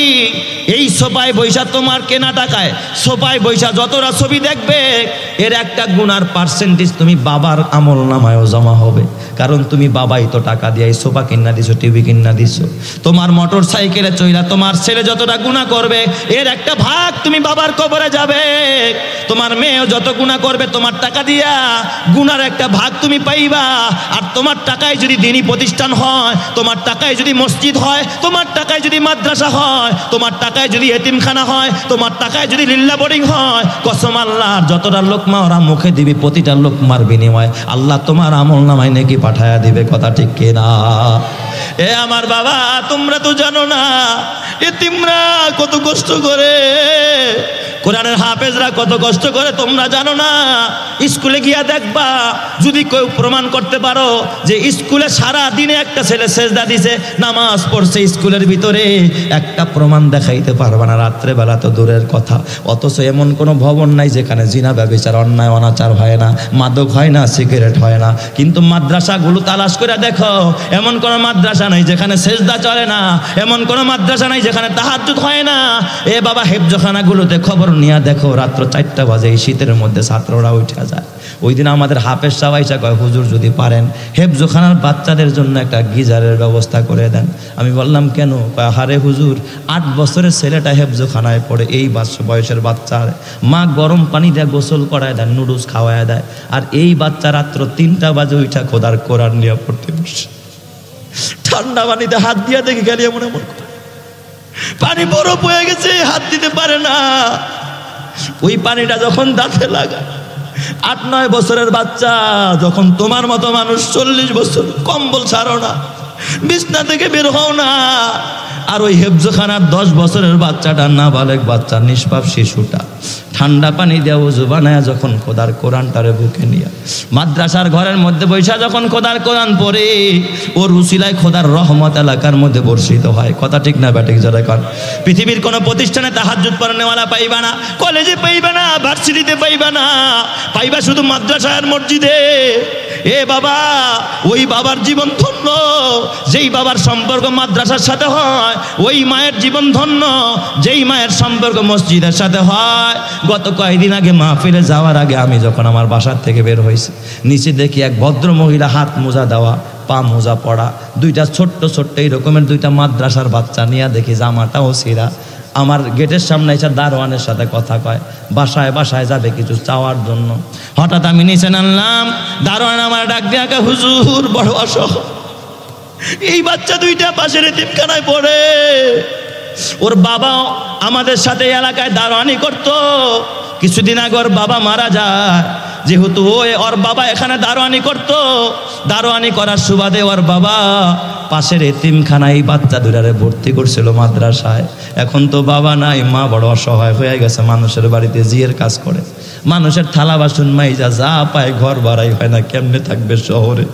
[SPEAKER 1] এই সোফায় বৈশা তোমার কেনা টাকায় সোফায় বৈশা যতটা ছবি দেখবে, এর একটা গুনার পার্সেন্টেজ তুমি বাবার আমল নামায়ও জমা হবে। কারণ তুমি বাবাই তো টাকা দিয়ে এই সোফা কিনা দিছো, টিভি কিনা দিছো। তোমার মোটর সাইকেলে চইলা তোমার ছেলে যতটা গুনাহ করবে, এর একটা ভাগ তুমি বাবার কবরে যাবে। তোমার মেয়েও যত গুনাহ করবে তোমার টাকা দিয়া, গুনার একটা ভাগ তুমি পাইবা। আর তোমার টাকায় যদি দ্বীনি প্রতিষ্ঠান হয়, তোমার টাকায় যদি মসজিদ হয়, তোমার টাকায় যদি মাদ্রাসা হয়, তোমার টাকায় যদি এতিমখানা হয়, তোমার টাকায় যদি লিল্লা বোর্ডিং হয়, কসম আল্লাহর যতটা লোকমা ওরা মুখে দিবি, প্রতিটা লোকমার বিনিময় আল্লাহ তোমার আমল নামায় নেকি পাঠায়া দিবে। কথা ঠিক কিনা? এ আমার বাবা, তোমরা তো জানো না এতিমরা কত কষ্ট করে, কোরআনের হাফেজরা কত কষ্ট করে, তোমরা জানো না। স্কুলে গিয়া দেখবা, যদি কেউ প্রমাণ করতে পারো যে স্কুলে সারা দিনে একটা ছেলে সেজদা দিছে, নামাজ পড়ছে স্কুলের ভিতরে, একটা প্রমাণ দেখাইতে পারবা না। রাত্রেবেলা তো দূরের কথা। অথচ এমন কোনো ভবন নাই যেখানে জিনা ব্যভিচার অন্যায় অনাচার হয় না, মাদক হয় না, সিগারেট হয় না। কিন্তু মাদ্রাসাগুলো তালাশ করে দেখো, এমন কোনো মাদ্রাসা নাই যেখানে সেজদা চলে না, এমন কোনো মাদ্রাসা নাই যেখানে তাহাজ্জুদ হয় না। এ বাবা, হেফজখানাগুলোতে খবর নিয়ে দেখো, রাত্র 4টা বাজে এই শীতের মধ্যে ছাত্ররা উঠে যায়। ওই দিন আমাদের হাফেজ সাহেব আইসা কয়, হুজুর যদি পারেন হেফজখানার বাচ্চাদের জন্য একটা গিজারের ব্যবস্থা করে দেন। আমি বললাম কেন? কয়, হারে হুজুর, 8 বছরের ছেলেটা হেফজখানায় পড়ে, এই বয়সের বাচ্চা মা গরম পানি দিয়ে গোসল করায় দেয়, নুডলস খাওয়ায় দেয়, আর এই বাচ্চা রাত্র 3টা বাজে উঠা খোদার কোরআন নিয়ে পড়তে বসে। ঠান্ডা পানিতে হাত দিয়া দেখি গেলে এমন এমন পানি বরফ হয়ে গেছে, হাত দিতে পারে না। ওই পানিটা যখন দাঁতে লাগা, 8-9 বছরের বাচ্চা, যখন তোমার মতো মানুষ 40 বছর কম্বল ছাড়ো না, বিছনা থেকে বের হও না, আর ওই হেফজখানার 10 বছরের বাচ্চাটা, নাবালেগ বাচ্চা, নিষ্পাপ শিশুটা ঠান্ডা পানি দেওয়া উজু বানায় যখন খোদার কোরআনটারে বুকে নিয়ে মাদ্রাসার ঘরের মধ্যে বৈশা যখন খোদার কোরআন পড়ে, ওর উসিলায় খোদার রহমত এলাকার মধ্যে বর্ষিত হয়। কথা ঠিক না ব্যাটিক যারা কর? পৃথিবীর কোনো প্রতিষ্ঠানে তাহাজ্জুদ পড়নেওয়ালা পাইবা না, কলেজে পাইবা না, ভার্সিটিতে পাইবা না, পাইবা শুধু মাদ্রাসার মসজিদে। এ বাবা, ওই বাবার জীবন ধন্য, যেই বাবার সম্পর্ক মাদ্রাসার সাথে হয়, ওই মায়ের জীবন ধন্য, যেই মায়ের সম্পর্ক মসজিদের সাথে হয়। গত কয়েকদিন আগে মাহফিলে যাওয়ার আগে আমি যখন আমার বাসার থেকে বের হয়েছি, নিচে দেখি এক ভদ্র মহিলা হাত মোজা দেওয়া, পা মোজা পড়া, 2টা ছোট্ট ছোট্ট এই রকমের 2টা মাদ্রাসার বাচ্চা নিয়ে দেখি জামাটাও ছিঁড়া। আমার গেটের সামনে এসে দারোয়ানের সাথে কথা কয়, বাসায় বাসায় যাবে কিছু চাওয়ার জন্য। হঠাৎ আমি নিচে নামলাম, দারোয়ান আমার ডাক দিয়ে, হুজুর বড় অসহায়, এই বাচ্চা 2টা পাশের এতিমখানায় পড়ে, ওর বাবা আমাদের সাথে এলাকায় দারোয়ানি করতো, কিছুদিন আগে ওর বাবা মারা যায়। যেহেতু ওর বাবা এখানে দারোয়ানি করতো, দারোয়ানি করার সুবাদে ওর বাবা পাশের এতিমখানায় এই বাচ্চা 2টারে ভর্তি করছিল মাদ্রাসায়। এখন তো বাবা নাই, মা বড় অসহায় হয়ে গেছে, মানুষের বাড়িতে জিয়ের কাজ করে, মানুষের থালা বাসন মাইজা যা পায়, ঘর বাড়াই হয় না, কেমনে থাকবে শহরে।